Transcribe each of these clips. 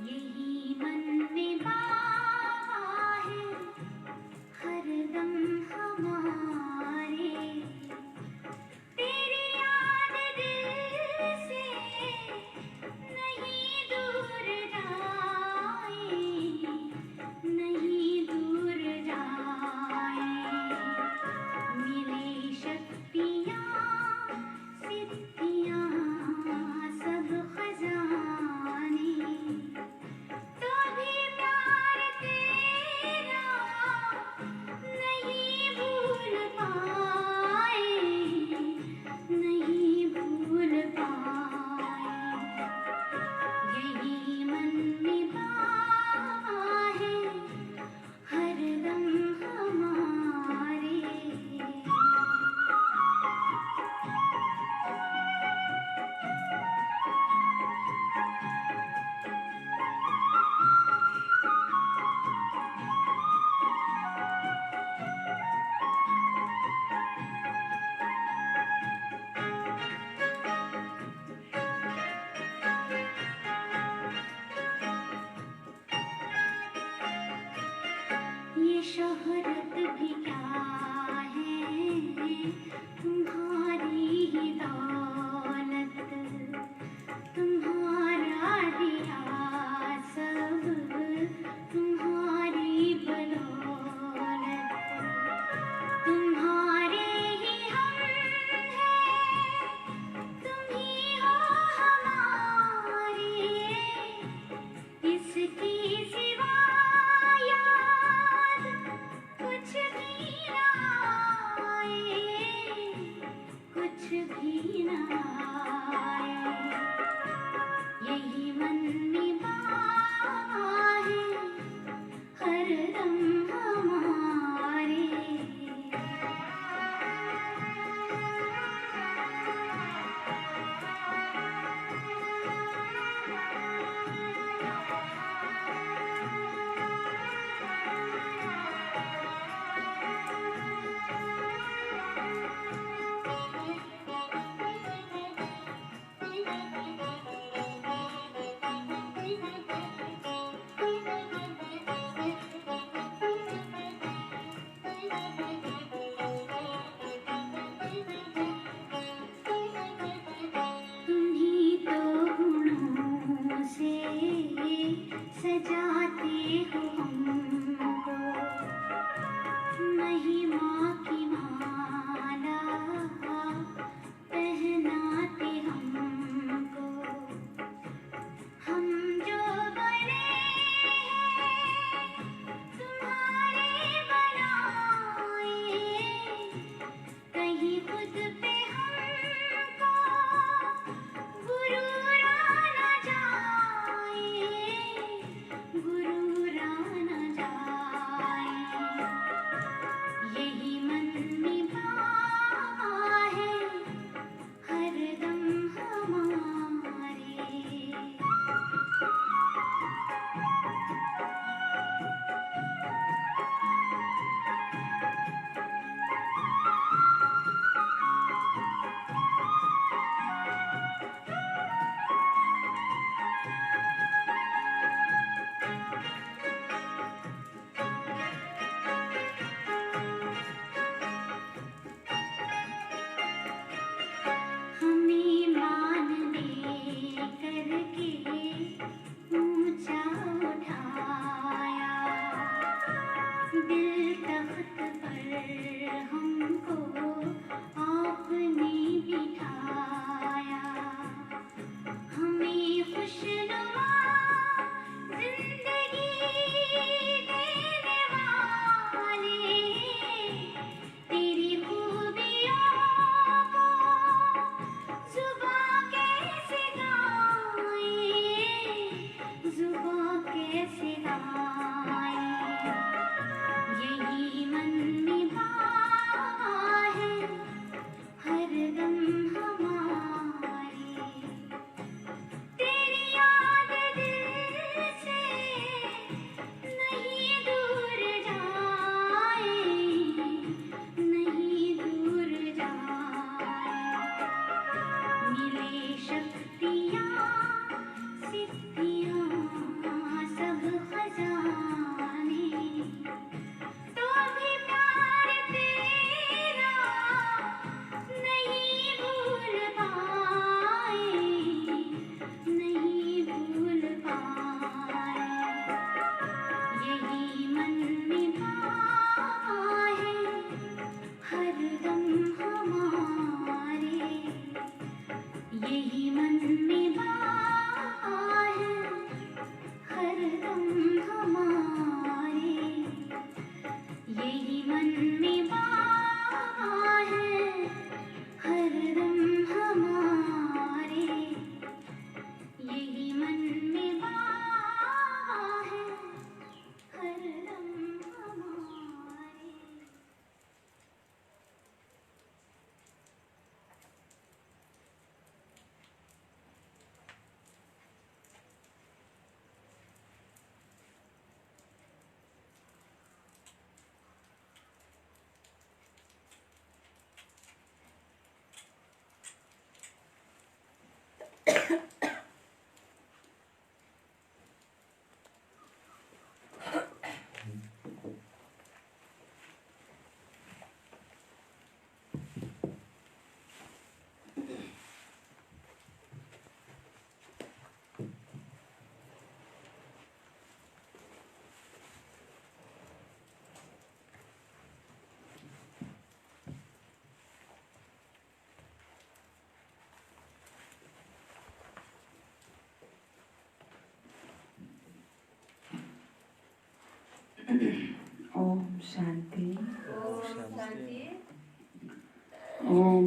यही मन में बाबा है हरदम हमारे। तेरी याद दिल से नहीं दूर जाए, नहीं दूर जाए। मिले शक्तियाँ सिद्धियाँ सब खजाने, तो भी प्यार तेरा नहीं भूल पाए, नहीं भूल पाए। यही मन में बाबा है हरदम हमारे। ये शोहरत भी क्या है, तुम्हारी ही दौलत, तुम्हारा दिया सब तुम्हारी बदौलत। तुम्हारे ही हम हैं, तुम ही हो हमारे, इसकी सिवा याद कुछ भी ना आए, कुछ भी ना आए। यही मन में बाबा है हरदम हमारे। तुम्ही तो गुणों से सजाते हो हमको, महिमा की माला पहनाते हमको। हम जो बने हैं तुम्हारे बनाए, कहीं खुद पे हमको गुरूर आना जाए, गुरूर आना जाए। यही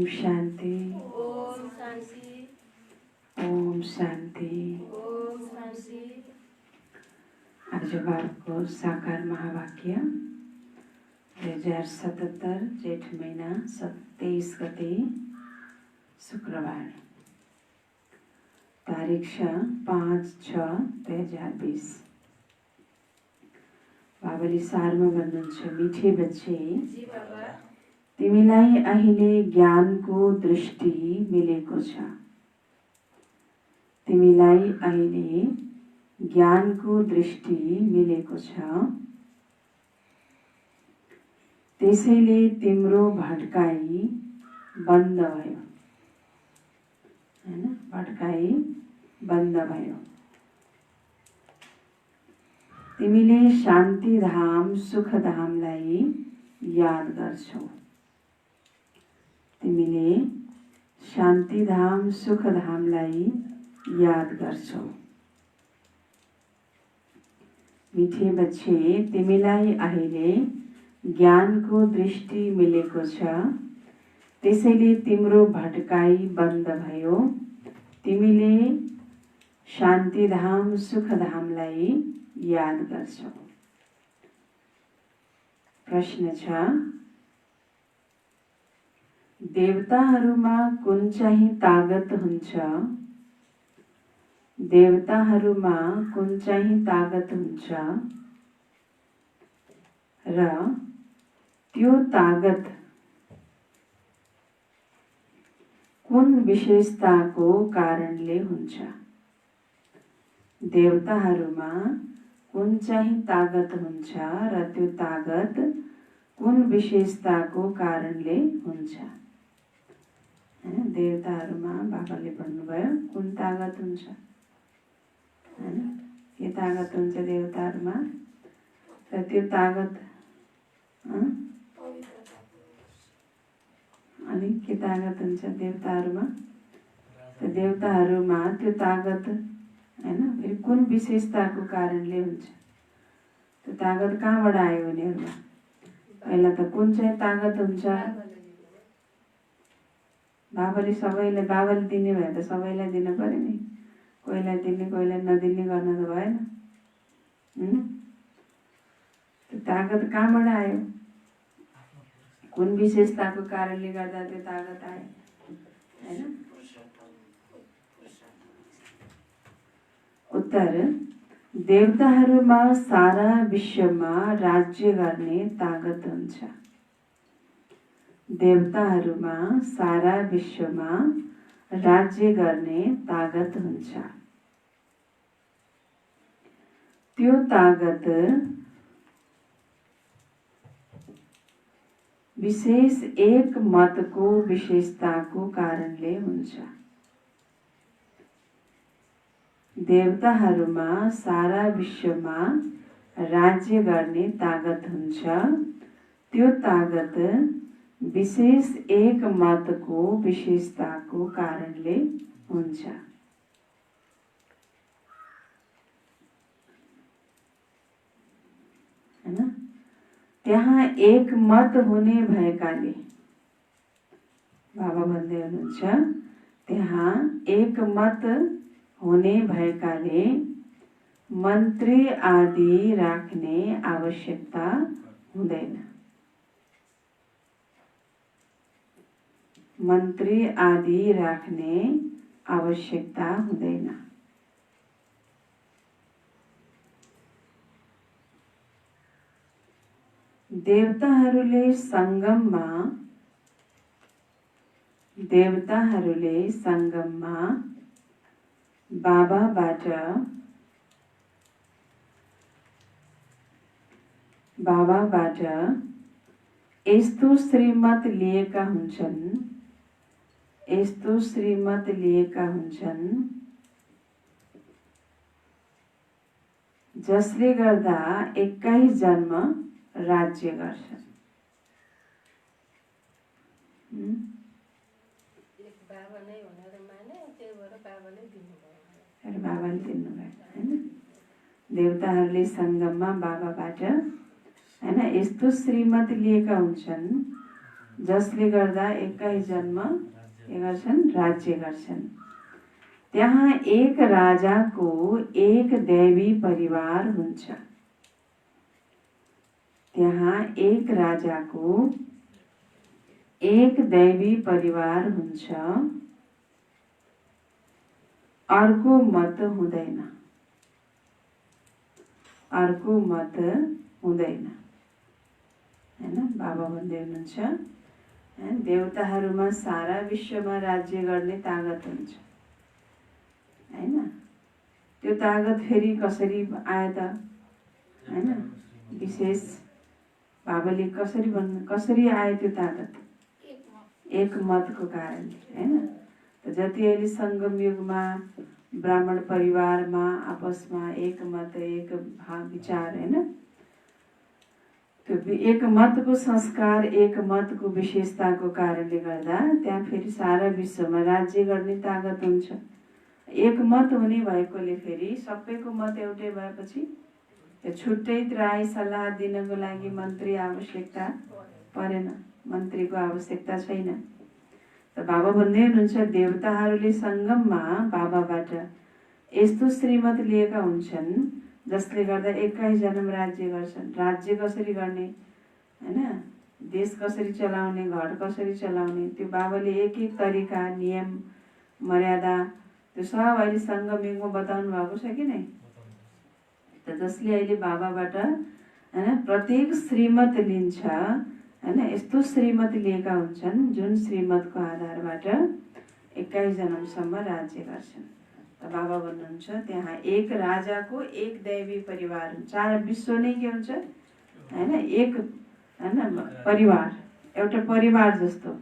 शान्ति ओम शान्ति ओम शान्ति। ओम शान्ति। आज बाबको साकार महावाक्य 2077 जेठ महिना 23 गते शुक्रबार, तारिख छ 5/6/2020। बाबाले सारमा भन्नुहुन्छ, मिठे बच्चे जी बाबा, तिमीलाई अहिले ज्ञानको दृष्टि मिलेको छ। तिमीलाई अहिले ज्ञानको दृष्टि मिलेको छ। त्यसैले तिम्रो भट्काई बन्द भयो, हैन? भट्काई बन्द भयो। तिमीले शान्तिधाम सुखधामलाई याद गर्छौ। तिमीले शान्तिधाम सुखधामलाई याद गर्छौ। मिठे बच्चे, तिमीलाई अहिले ज्ञानको दृष्टि मिलेको छ। त्यसैले तिम्रो भट्काई बन्द भयो। तिमीले शान्तिधाम सुखधामलाई याद गर्छौ। प्रश्न छ, देवताहरूमा कुन चाहिँ तागत हुन्छ? देवताहरूमा कुन चाहिँ तागत हुन्छ र त्यो तागत कुन विशेषताको कारणले हुन्छ? देवताहरूमा कुन चाहिँ तागत हुन्छ र त्यो तागत कुन विशेषताको कारणले हुन्छ? हैन? देवताहरूमा बाबाले भन्नुभयो कुन तागत हुन्छ, हैन? के तागत हुन्छ देवताहरूमा? र त्यो तागत अनि के तागत हुन्छ देवताहरूमा? त देवताहरूमा त्यो तागत, हैन, फेरि कुन विशेषताको कारणले हुन्छ? त्यो तागत कहाँबाट आयो उनीहरूमा? पहिला त कुन चाहिँ तागत हुन्छ? बाबाले सबैलाई, बाबाले दिने भए त सबैलाई दिन पर्यो नि। कोहीलाई दिने कोहीलाई नदिने गर्न त भएन। त्यो तागत कहाँबाट आयो? कुन विशेषताको कारणले गर्दा त्यो तागत आयो, हैन? उत्तर, देवताहरूमा सारा विश्वमा राज्य गर्ने तागत हुन्छ। देवताहरूमा सारा विश्वमा राज्य गर्ने तागत हुन्छ। त्यो तागत विशेष एक मतको विशेषताको कारणले हुन्छ। देवताहरूमा सारा विश्वमा राज्य गर्ने तागत हुन्छ। त्यो तागत विशेष एक मतको विशेषताको कारणले हुन्छ। हैन? त्यहाँ एक मत हुने भएकाले, बाबा भन्दै हुनुहुन्छ, त्यहाँ एक मत हुने भएकाले मन्त्री आदि राख्ने आवश्यकता हुँदैन। मन्त्री आदि राख्ने आवश्यकता हुँदैन। देवताहरूले संगममा बाबाबाट यस्तो श्रीमत लिएका हुन्छन् जसले गर्दा 21 जन्म राज्य गर्छन्। बाबाले दिनुभयो, हैन? देवताहरूले संगममा बाबाबाट, हैन, यस्तो श्रीमत लिएका हुन्छन् जसले गर्दा एकै जन्म के गर्छन् राज्य गर्छन्। त्यहाँ एक राजाको एक दैवी परिवार हुन्छ। त्यहाँ एक राजाको एक दैवी परिवार हुन्छ, अर्को मत हुँदैन, अर्को मत हुँदैन हैन। बाबा भन्दै हुनुहुन्छ देवताहरूमा सारा विश्वमा राज्य गर्ने तागत हुन्छ हैन। त्यो तागत फेरि कसरी आयो त हैन। विशेष बाबाले कसरी आयो त्यो तागत? एक मतको कारणले हैन। त जति अहिले सङ्गम युगमा ब्राह्मण परिवारमा आपसमा एक मत एक विचार हैन, त्यो एक मतको संस्कार एक मतको विशेषताको कारणले गर्दा त्यहाँ फेरि सारा विश्वमा राज्य गर्ने तागत हुन्छ। एक मत हुने भएकोले फेरि सबैको मत एउटै भएपछि त्यो छुट्टै राय सल्लाह दिनको लागि मन्त्री आवश्यकता परेन, मन्त्रीको आवश्यकता छैन। त बाबा भन्दै हुनुहुन्छ देवताहरूले सङ्गममा बाबाबाट यस्तो श्रीमत लिएका हुन्छन् जसले गर्दा एकै जन्म राज्य गर्छन्। राज्य कसरी गर्ने हैन, देश कसरी चलाउने, घर कसरी चलाउने, त्यो बाबाले एक एक तरिका नियम मर्यादा त्यो सब अहिले सङ्गम युगमा बताउनु भएको छ कि नै। त जसले अहिले बाबाबाट हैन प्रत्येक श्रीमत लिन्छ हैन, यस्तो श्रीमत लिएका हुन्छन् जुन श्रीमतको आधारबाट एकै जन्मसम्म राज्य गर्छन्। त बाबा भन्नुहुन्छ त्यहाँ एक राजाको एक दैवी परिवार हुन्छ। सारा विश्व नै के हुन्छ हैन, एक हैन परिवार, एउटा परिवार जस्तो,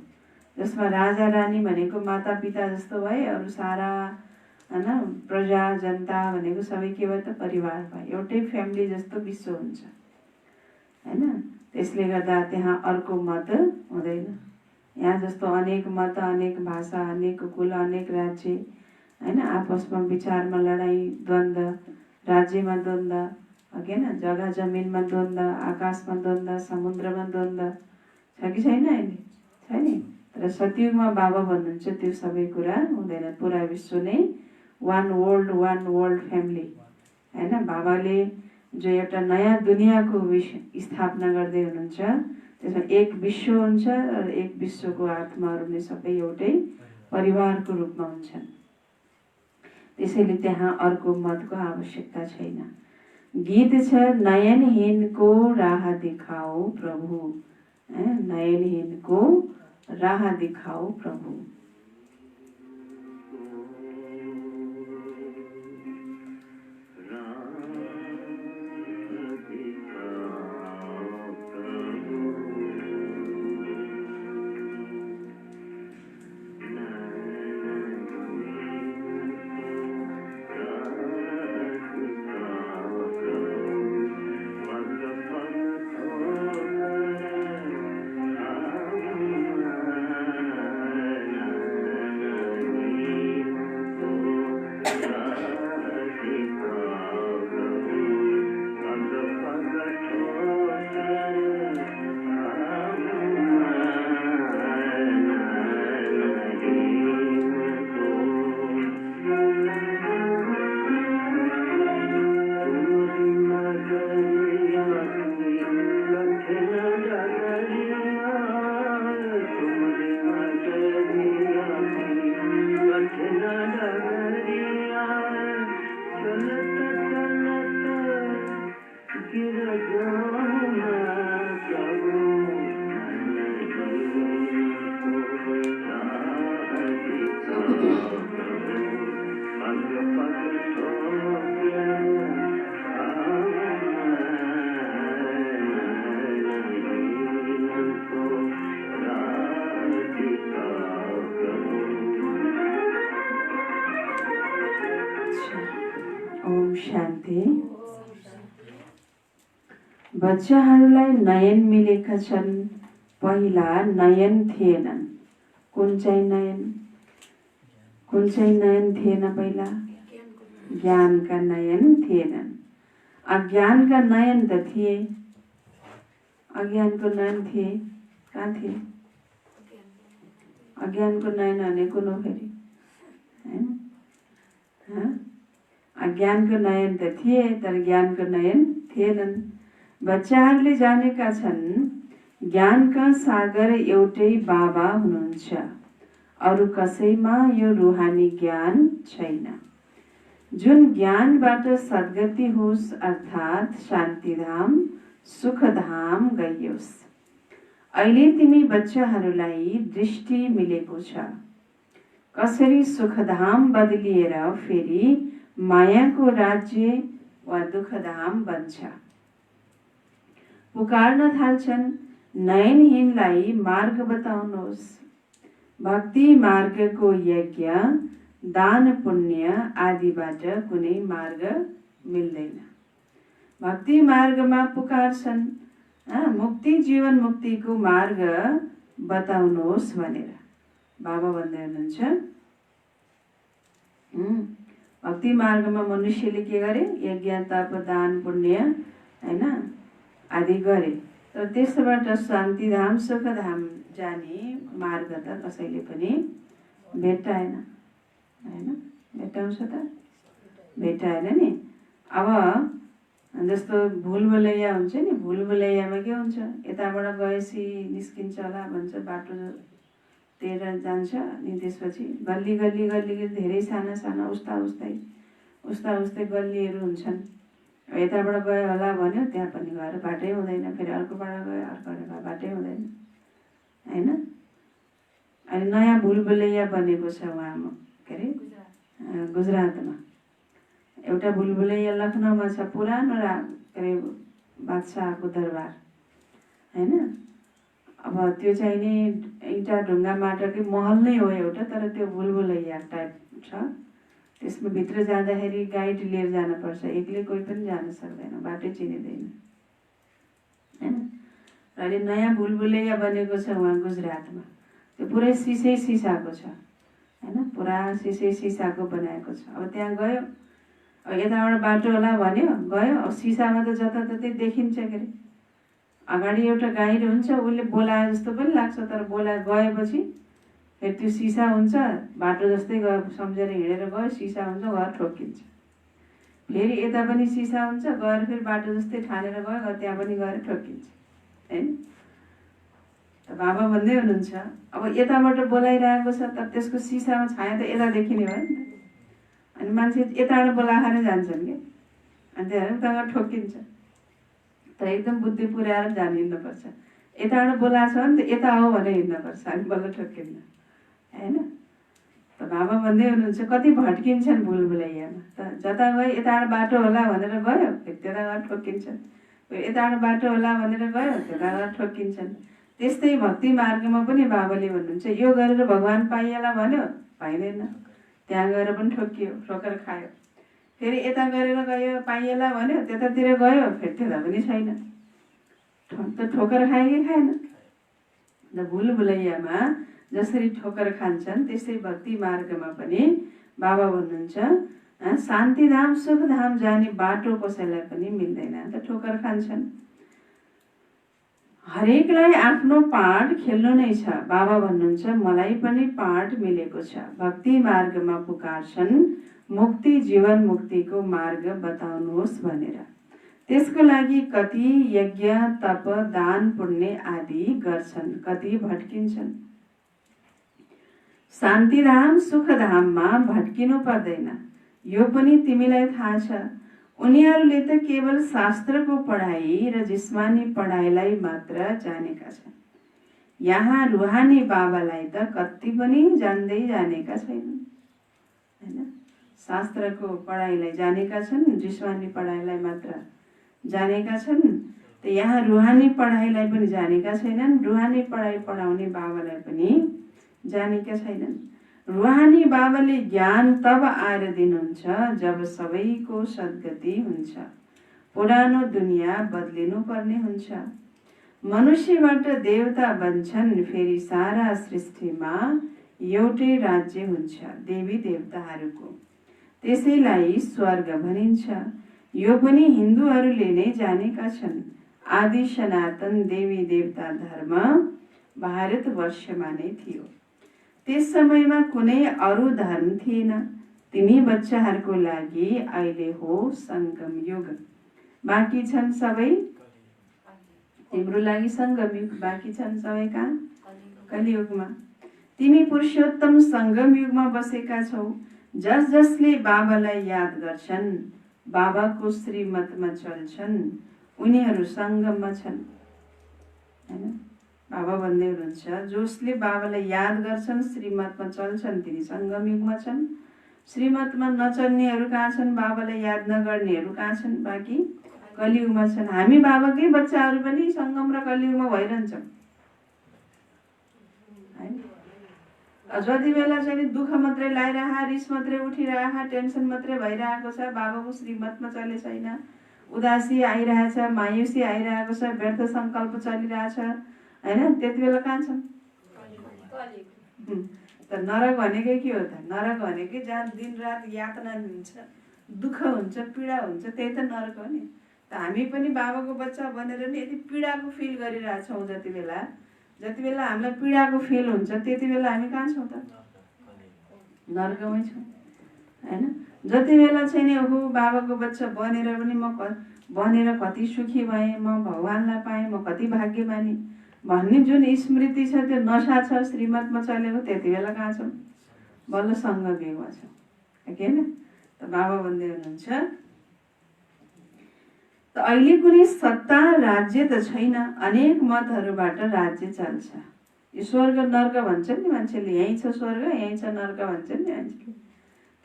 जसमा राजा रानी भनेको माता पिता जस्तो भए, अरू सारा हैन प्रजा जनता भनेको सबै के भयो त परिवार भयो, एउटै फ्यामिली जस्तो विश्व हुन्छ हैन। त्यसले गर्दा त्यहाँ अर्को मत हुँदैन। यहाँ जस्तो अनेक मत, अनेक भाषा, अनेक कुल, अनेक राज्य हैन, आपसमा विचारमा लडाई द्वन्द्व, राज्यमा द्वन्द्व हैन, जग्गा जमिनमा द्वन्द्व, आकाशमा द्वन्द्व, समुद्रमा द्वन्द्व छ कि छैन? अहिले छ नि। तर सतयुगमा बाबा भन्नुहुन्छ त्यो सबै कुरा हुँदैन। पुरा विश्व नै वान वर्ल्ड फ्यामिली हैन। बाबाले जो एउटा नयाँ दुनियाँको स्थापना गर्दै हुनुहुन्छ त्यसमा एक विश्व हुन्छ र एक विश्वको आत्माहरू नै सबै एउटै परिवारको रूपमा हुन्छन्। त्यसैले त्यहाँ अर्को मतको आवश्यकता छैन। गीत छ नयनहीनको राह दिखाओ प्रभु, नयनहीनको राह दिखाओ प्रभु। ओम शान्ति। बच्चाहरूलाई नयन मिलेका छन्, पहिला नयन थिएनन्। कुन चाहिँ नयन? कुन चाहिँ नयन थिएन पहिला? ज्ञानका नयन थिएनन्। अज्ञानका नयन त थिए, अज्ञानको नयन थिए, कहाँ थिए? अज्ञानको नयन भने कुन हो फेरि, होइन? अज्ञानको नयन त थिए तर ज्ञानको नयन थिएनन्। बच्चाहरूले जानेका छन् ज्ञानका सागर एउटै बाबा हुनुहुन्छ, अरू कसैमा यो रुहानी ज्ञान छैन। जुन ज्ञानबाट सद्गति होस् अर्थात् शान्तिधाम सुखधाम गइयोस्। अहिले तिमी बच्चाहरूलाई दृष्टि मिलेको छ कसरी सुखधाम बदलिएर फेरि मायाको राज्य वा दुःखधाम बन्छ। पुकार्न थाल्छन्, नयनहीनलाई मार्ग बताउनुहोस्। भक्ति मार्गको यज्ञ दान पुण्य आदिबाट कुनै मार्ग मिल्दैन। भक्ति मार्गमा पुकार्छन्, मुक्ति जीवन मुक्तिको मार्ग बताउनुहोस् भनेर बाबा भन्दै हुनुहुन्छ। भक्ति मार्गमा मनुष्यले के गरे? यज्ञ तप दान पुण्य होइन आदि गरे, तर त्यसबाट शान्तिधाम सुखधाम जाने मार्ग त कसैले पनि भेट्टाएन, होइन? भेट्टाउँछ त? भेट्टाएन नि। अब जस्तो भुलभुलैया हुन्छ नि, भुलभुलैयामा के हुन्छ? यताबाट गएपछि निस्किन्छ होला भन्छ, बाटो तेर जान्छ, अनि त्यसपछि गल्ली गल्ली गल्ली धेरै साना साना उस्ता उस्तै गल्लीहरू हुन्छन्। यताबाट गयो होला भन्यो, त्यहाँ पनि गएर बाटै हुँदैन, फेरि अर्कोबाट गयो अर्कोबाट बाटै हुँदैन, होइन? अनि नयाँ भुलभुलैया बनेको छ उहाँ के अरे गुजरातमा। एउटा भुलभुलैया लखनऊमा छ, पुरानो के अरे बादशाहको दरबार, होइन? अब त्यो चाहिँ नि इँटा ढुङ्गा माटोकै महल नै हो एउटा, तर त्यो भुलभुलैया टाइप छ। त्यसमा भित्र जाँदाखेरि गाइड लिएर जानुपर्छ, एक्लै कोही पनि जान सक्दैन, बाटै चिनिँदैन, होइन? र अहिले नयाँ भुलभुलैया बनेको छ उहाँ गुजरातमा। त्यो पुरै सिसाको छ, होइन? पुरा सिसाको बनाएको छ। अब त्यहाँ गयो, अब यताबाट बाटो होला भन्यो, गयो, अब सिसामा त जताततै देखिन्छ के अरे। अगाडि एउटा गाइड हुन्छ, उसले बोलाए जस्तो पनि लाग्छ, तर गएपछि फेरि त्यो सिसा हुन्छ, बाटो जस्तै गयो सम्झेर हिँडेर गयो, सिसा हुन्छ, घर ठोक्किन्छ। फेरि यता पनि सिसा हुन्छ, गएर फेरि बाटो जस्तै ठानेर गयो, त्यहाँ पनि गएर ठोक्किन्छ, होइन? त बाबा भन्दै हुनुहुन्छ, अब यताबाट बोलाइरहेको छ तर त्यसको सिसामा छाया त यता देखिने भयो नि त। अनि मान्छे यताबाट बोलाएर जान्छन् कि, अनि त्यहाँ उता ठोक्किन्छ। तर एकदम बुद्धि पुर्याएर जान हिँड्नुपर्छ। यताबाट बोलाएको छ भने त यता हो भनेर हिँड्नुपर्छ, अनि बल्ल ठोक्किन्न, होइन? त बाबा भन्दै हुनुहुन्छ, कति भट्किन्छन् भुलभुलैयामा त। जता गयो यताबाट बाटो होला भनेर गयो, फेरि त्यता गएर ठोक्किन्छन्, फेरि यताबाट बाटो होला भनेर गयो, त्यता गएर ठोक्किन्छन्। त्यस्तै भक्ति मार्गमा पनि बाबाले भन्नुहुन्छ, यो गरेर भगवान् पाइएला भन्यो, पाइँदैन, त्यहाँ गएर पनि ठोक्कियो, ठोकर खायो। फेरि यता गरेर गयो पाइएला भन्यो, त्यतातिर गयो, फेरि त्यता पनि छैन, त ठोकर खायो कि खाएन? त भुलभुलैयामा जसरी ठोकर खान्छन् त्यस्तै भक्ति मार्गमा पनि बाबा भन्नुहुन्छ, शान्तिधाम सुखधाम जाने बाटो कसैलाई पनि मिल्दैन, त ठोकर खान्छन्। हरेकलाई आफ्नो पाठ खेल्नु नै छ। बाबा भन्नुहुन्छ, मलाई पनि पाठ मिलेको छ। भक्ति मार्गमा पुकार्छन्, मुक्ति जीवन मुक्तिको मार्ग बताउनुहोस् भनेर। त्यसको लागि कति यज्ञ तप दान पुण्य आदि गर्छन्, कति भट्किन्छन्। शान्तिधाम सुखधाममा भट्किनु पर्दैन, यो पनि तिमीलाई थाहा छ। उनीहरूले त केवल शास्त्रको पढाइ र जिस्मानी पढाइलाई मात्र जानेका छन्। यहाँ रुहानी बाबालाई त कति पनि जान्दै जानेका छैनन्, होइन? शास्त्रको पढाइलाई जानेका छन्, जिस्मानी पढाइलाई मात्र जानेका छन्। त यहाँ रुहानी पढाइलाई पनि जानेका छैनन्, रुहानी पढाइ पढाउने बाबालाई पनि जानेका छैनन्। रुहानी बाबाले ज्ञान तब आएर दिनुहुन्छ जब सबैको सद्गति हुन्छ, पुरानो दुनियाँ बदलिनु पर्ने हुन्छ, मनुष्यबाट देवता बन्छन्, फेरि सारा सृष्टिमा एउटै राज्य हुन्छ देवी देवताहरूको, त्यसैलाई स्वर्ग भनिन्छ। यो पनि हिन्दूहरूले नै जानेका छन्। आदि सनातन देवी देवता धर्म भारतवर्षमा नै थियो। त्यस समयमा कुनै अरू धर्म थिएन। तिमी बच्चाहरूको लागि अहिले हो सङ्गम युग, बाँकी छन् सबै तिम्रो लागि सङ्गम युग, बाँकी छन् सबै कहाँ कलियुगमा। तिमी पुरुषोत्तम सङ्गम युगमा बसेका छौ। जस जसले बाबालाई याद गर्छन्, बाबाको श्रीमतमा चल्छन्, उनीहरू सङ्गममा छन्। हैन, बाबा भन्दै हुनुहुन्छ जसले बाबालाई याद गर्छन्, श्रीमतमा चल्छन्, तिनी सङ्गम युगमा छन्। श्रीमतमा नचल्नेहरू कहाँ छन्? बाबालाई याद नगर्नेहरू कहाँ छन्? बाँकी कलियुगमा छन्। हामी बाबाकै बच्चाहरू पनि सङ्गम र कलियुगमा भइरहन्छौँ। जति बेला चाहिँ दुःख मात्रै लागिरह, रिस मात्रै उठिरह, टेन्सन मात्रै भइरहेको छ, बाबाको श्रीमतमा चले छैन, उदासी आइरहेछ, मायुसी आइरहेको छ, व्यर्थ सङ्कल्प चलिरहेछ, होइन, त्यति बेला कहाँ छन्? त नरक भनेकै के हो त? नरक भनेकै जहाँ दिन रात यातना हुन्छ, दुःख हुन्छ, पीडा हुन्छ, त्यही त नरक हो नि। त हामी पनि बाबाको बच्चा बनेर नि यति पीडाको फिल गरिरहेछौँ, जति बेला हामीलाई पीडाको फिल हुन्छ त्यति बेला हामी कहाँ छौँ त? नरकमै छौँ, होइन। जति बेला चाहिँ नि ओहो बाबाको बच्चा बनेर पनि म बनेर कति सुखी भएँ, म भगवान्लाई पाएँ, म कति भाग्यमानी भन्ने जुन स्मृति छ, त्यो नशा छ श्रीमतमा चलेको, त्यति बेला कहाँ छौँ? बल्ल सङ्गम युगमा छौँ, होइन। त बाबा भन्दै हुनुहुन्छ त अहिले कुनै सत्ता राज्य त छैन, अनेक मतहरूबाट राज्य चल्छ। यो स्वर्ग नर्क भन्छन् नि मान्छेले, यहीँ छ स्वर्ग, यहीँ छ नर्क भन्छन् नि मान्छेले।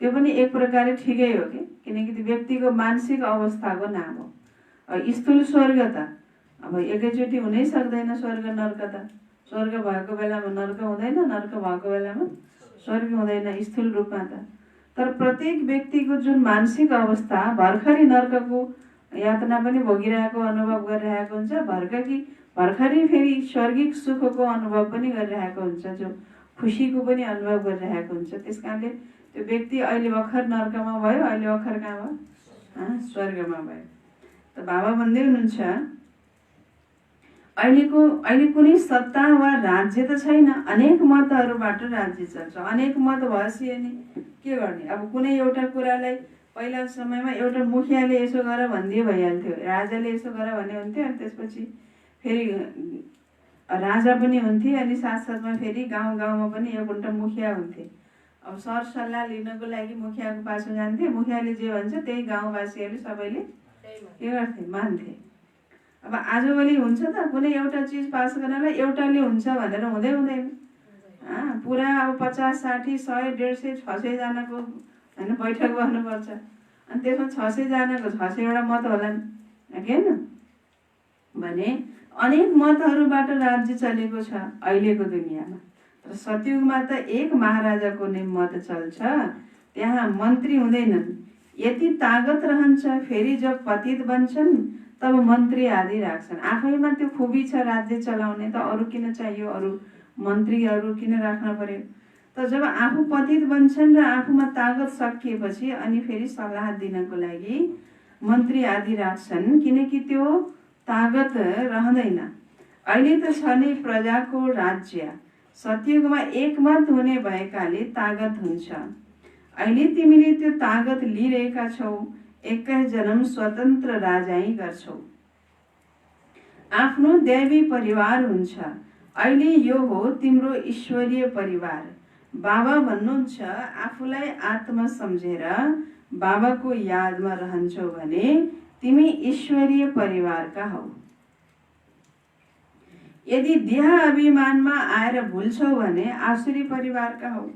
त्यो पनि एक प्रकारले ठिकै हो कि, किनकि त्यो व्यक्तिको मानसिक अवस्थाको नाम हो। स्थूल स्वर्ग त अब एकैचोटि हुनै सक्दैन। स्वर्ग नर्क त स्वर्ग भएको बेलामा नर्क हुँदैन, नर्क भएको बेलामा स्वर्ग हुँदैन स्थूल रूपमा त। तर प्रत्येक व्यक्तिको जुन मानसिक अवस्था, भर्खरै नर्कको यातना पनि भोगिरहेको अनुभव गरिरहेको हुन्छ, भर्खरै फेरि स्वर्गिक सुखको अनुभव पनि गरिरहेको हुन्छ, जो खुसीको पनि अनुभव गरिरहेको हुन्छ। त्यस कारणले त्यो व्यक्ति अहिले भर्खर नर्कमा भयो, अहिले भर्खर कहाँ भयो? स्वर्गमा भयो। त बाबा भन्दै हुनुहुन्छ अहिले कुनै सत्ता वा राज्य त छैन, अनेक मतहरूबाट राज्य चल्छ। अनेक मत भएपछि अनि के गर्ने? अब कुनै एउटा कुरालाई पहिला समयमा एउटा मुखियाले यसो गर भनिदिए भइहाल्थ्यो, राजाले यसो गर भन्ने हुन्थ्यो, अनि त्यसपछि फेरि राजा पनि हुन्थे, अनि साथसाथमा फेरि गाउँ गाउँमा पनि एउटा मुखिया हुन्थे। अब सरसल्लाह लिनको लागि मुखियाको पासो जान्थे, मुखियाले जे भन्छ त्यही गाउँवासीहरूले सबैले के गर्थे? मान्थे। अब आजभोलि हुन्छ त कुनै एउटा चिज पास गर्नलाई एउटाले हुन्छ भनेर हुँदैन। पुरा अब 50, 60, 100, 150, 600 जनाको होइन बैठक गर्नुपर्छ, अनि त्यसमा 600 जनाको 600 वटा मत होलान्, होइन भने अनेक मतहरूबाट राज्य चलेको छ अहिलेको दुनियाँमा। तर सतयुगमा त एक महाराजाको नै मत चल्छ, त्यहाँ मन्त्री हुँदैनन्। यति तागत रहन्छ, फेरि जब पतित बन्छन् तब मन्त्री आदि राख्छन्। आफैमा त्यो खुबी छ राज्य चलाउने, त अरू किन चाहियो? अरू मन्त्रीहरू किन राख्न पर्यो? त जब आफू पतित बन्छन् र आफूमा तागत सकिएपछि अनि फेरि सल्लाह दिनको लागि मन्त्री आदि राख्छन्, किनकि त्यो तागत रहँदैन। अहिले त छ नै प्रजाको राज्य, सतयुगमा एकमत हुने भएकाले तागत हुन्छ। अहिले तिमीले त्यो तागत लिइरहेका छौ, 21 जन्म स्वतन्त्र राजाई गर्छौ, आफ्नो दैवी परिवार हुन्छ। अहिले यो हो तिम्रो ईश्वरीय परिवार। बाबा भन्नुहुन्छ आफूलाई आत्मा सम्झेर बाबाको यादमा रहन्छौ भने तिमी ईश्वरीय परिवारका हौ। यदि देह अभिमानमा आएर भुल्छौ भने आसुरी परिवारका हौ।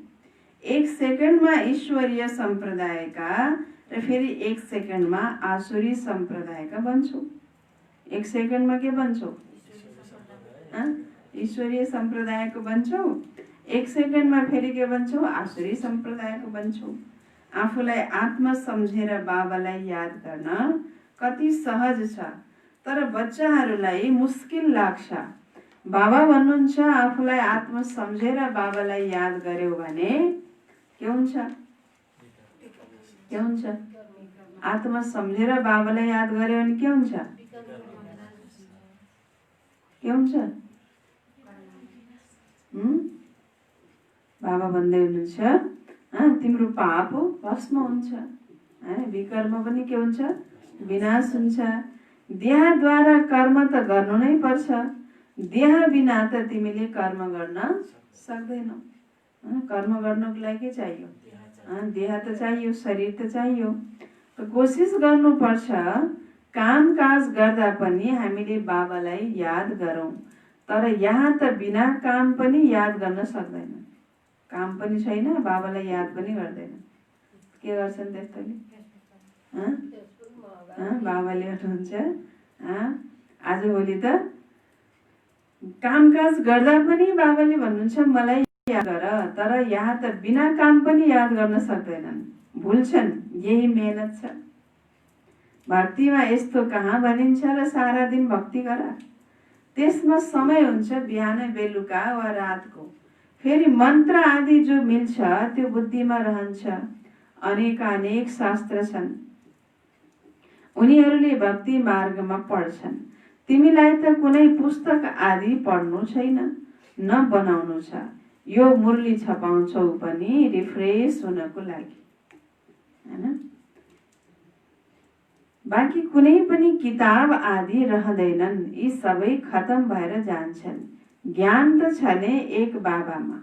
1 सेकेन्डमा ईश्वरीय सम्प्रदायका र फेरि 1 सेकेन्डमा आसुरी सम्प्रदायका बन्छौ। 1 सेकेन्डमा के बन्छौ? ईश्वरीय सम्प्रदायको बन्छौ। 1 सेकेन्डमा फेरि के बन्छौ? आसुरी सम्प्रदायको बन्छौ। आफूलाई आत्मा सम्झेर बाबालाई याद गर्न कति सहज छ, तर बच्चाहरूलाई मुस्किल लाग्छ। बाबा भन्नुहुन्छ आफूलाई आत्मा सम्झेर बाबालाई याद गर्यो भने के हुन्छ? के हुन्छ? आत्मा सम्झेर बाबालाई याद गर्यो भने के हुन्छ? के हुन्छ? बाबा भन्दै हुनुहुन्छ तिम्रो पाप भस्म हुन्छ, विकर्म पनि के हुन्छ, विनाश हुन्छ। देहद्वारा कर्म त गर्नु नै पर्छ, देह बिना त तिमीले कर्म गर्न सक्दैनौ। कर्म गर्नुको लागि के चाहियो, देह त चाहियो, शरीर त चाहियो। त कोसिस गर्नुपर्छ काम काज गर्दा पनि हामीले बाबालाई याद गरौँ। तर यहाँ त बिना काम पनि याद गर्न सक्दैन, काम पनि छैन, बाबालाई याद पनि गर्दैन। के गर्छन् त्यस्तोले? बाबाले भन्नुहुन्छ आजभोलि त कामकाज गर्दा पनि बाबाले भन्नुहुन्छ मलाई याद गर, तर यहाँ त बिना काम पनि याद गर्न सक्दैनन्, भुल्छन्। यही मेहनत छ भक्तिमा। यस्तो कहाँ भनिन्छ र सारा दिन भक्ति गर। त्यसमा समय हुन्छ बिहानै बेलुका वा रातको। फेरि मन्त्र आदि जो मिल्छ त्यो बुद्धिमा रहन्छ। अनेक शास्त्र छन्, उनीहरूले भक्ति मार्गमा पढ्छन्। तिमीलाई त कुनै पुस्तक आदि पढ्नु छैन, न बनाउनु छ। यो मुरली छपाउँछौ पनि रिफ्रेस हुनको लागि, हैन? बाँकी कुनै पनि किताब आदि रहँदैनन्, यी सबै खतम भएर जान्छन्। ज्ञान त छ नै एक बाबामा।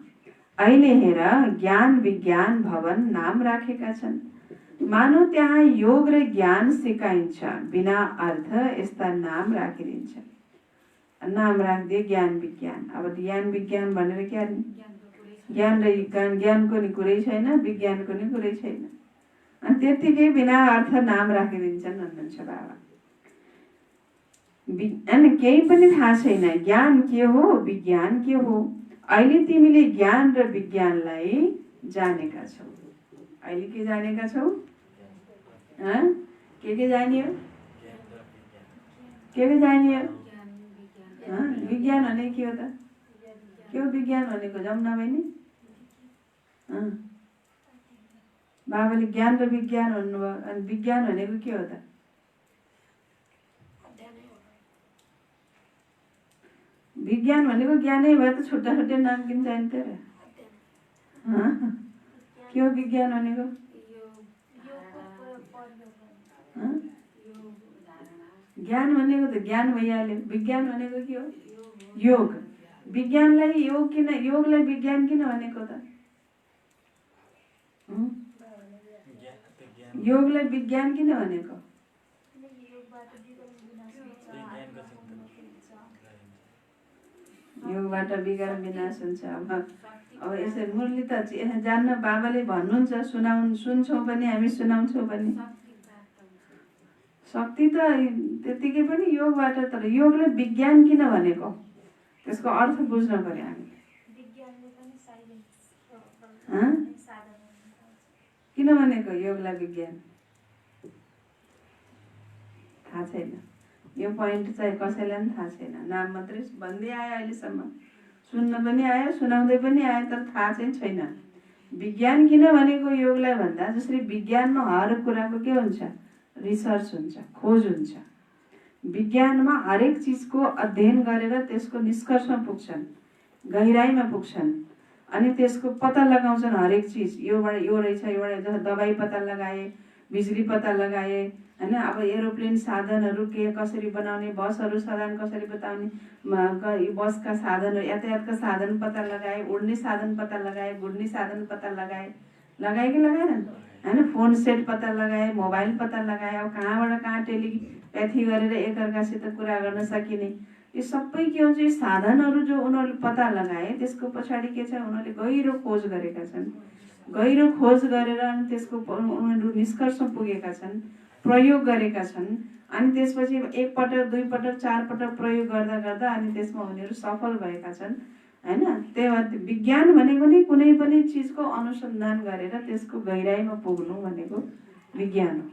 अहिले हेर ज्ञान विज्ञान भवन नाम राखेका छन्। मानौ त्यहाँ योग र ज्ञान सिकाइन्छ, बिना अर्थ यस्ता नाम राखिदिन्छ। नाम राखिदिए ज्ञान विज्ञान। अब ज्ञान विज्ञान भनेर क्या, ज्ञान र ज्ञानको नि कुरै छैन, विज्ञानको नि कुरै छैन। अनि त्यत्तिकै बिना अर्थ नाम राखिदिन्छन् भन्नुहुन्छ बाबा। अनि केही पनि थाहा छैन, ज्ञान के हो, विज्ञान के हो। अहिले तिमीले ज्ञान र विज्ञानलाई जानेका छौ। अहिले के जानेका छौ? के जानियो? के जानियो? विज्ञान भने के हो त? के हो विज्ञान भनेको? जमुना बहिनी, बाबाले ज्ञान र विज्ञान भन्नुभयो। अनि विज्ञान भनेको के हो त? विज्ञान भनेको ज्ञानै भयो त छुट्टा छुट्टै नाम किन चाहिन्थ्यो र? के हो विज्ञान भनेको? ज्ञान भनेको त ज्ञान भइहाल्यो। विज्ञान भनेको के हो? योग। विज्ञानलाई योग किन, योगलाई विज्ञान किन भनेको त? योगलाई विज्ञान किन भनेको? योगबाट विकार विनाश हुन्छ। अब यसरी मुरली त जान्न, बाबाले भन्नुहुन्छ, सुन्छौँ पनि हामी, सुनाउँछौँ पनि। शक्ति त त्यतिकै पनि योगबाट। तर योगलाई विज्ञान किन भनेको, त्यसको अर्थ बुझ्न पर्यो हामी। किन भनेको योगलाई विज्ञान? थाहा छैन। यो पोइन्ट चाहिँ कसैलाई पनि थाहा छैन। नाम मात्रै भन्दै आयो अहिलेसम्म, सुन्न पनि आयो, सुनाउँदै पनि आयो, तर थाहा चाहिँ छैन। विज्ञान किन भनेको योगलाई भन्दा, जसरी विज्ञानमा हर कुराको के हुन्छ, रिसर्च हुन्छ, खोज हुन्छ। विज्ञानमा हरेक चिजको अध्ययन गरेर त्यसको निष्कर्षमा पुग्छन्, गहिराइमा पुग्छन्, अनि त्यसको पत्ता लगाउँछन्। हरेक चिज योबाट यो रहेछ, योबाट जस्तो दबाई पत्ता लगाए, बिजुली पत्ता लगाए, हैन? अब एरोप्लेन साधनहरू के कसरी बनाउने, बसहरू साधन कसरी बताउने, बसका साधनहरू, यातायातका साधन पत्ता लगाए, उड्ने साधन पत्ता लगाए, गुड्ने साधन पत्ता लगाए कि लगाएनन्, हैन? फोन सेट पत्ता लगाए, मोबाइल पत्ता लगाए। अब कहाँबाट कहाँ टेलिप्याथी गरेर एकअर्कासित कुरा गर्न सकिने, यो सबै के हुन्छ, यो साधनहरू जो उनीहरूले पत्ता लगाए, त्यसको पछाडि के छ, उनीहरूले गहिरो खोज गरेका छन्। गहिरो खोज गरेर अनि त्यसको उनीहरू निष्कर्षमा पुगेका छन्, प्रयोग गरेका छन्। अनि त्यसपछि एकपटक, दुईपटक, चारपटक प्रयोग गर्दा गर्दा अनि त्यसमा उनीहरू सफल भएका छन्, हैन? त्यही भएर विज्ञान भनेको नि कुनै पनि चिजको अनुसन्धान गरेर त्यसको गहिराइमा पुग्नु भनेको विज्ञान हो।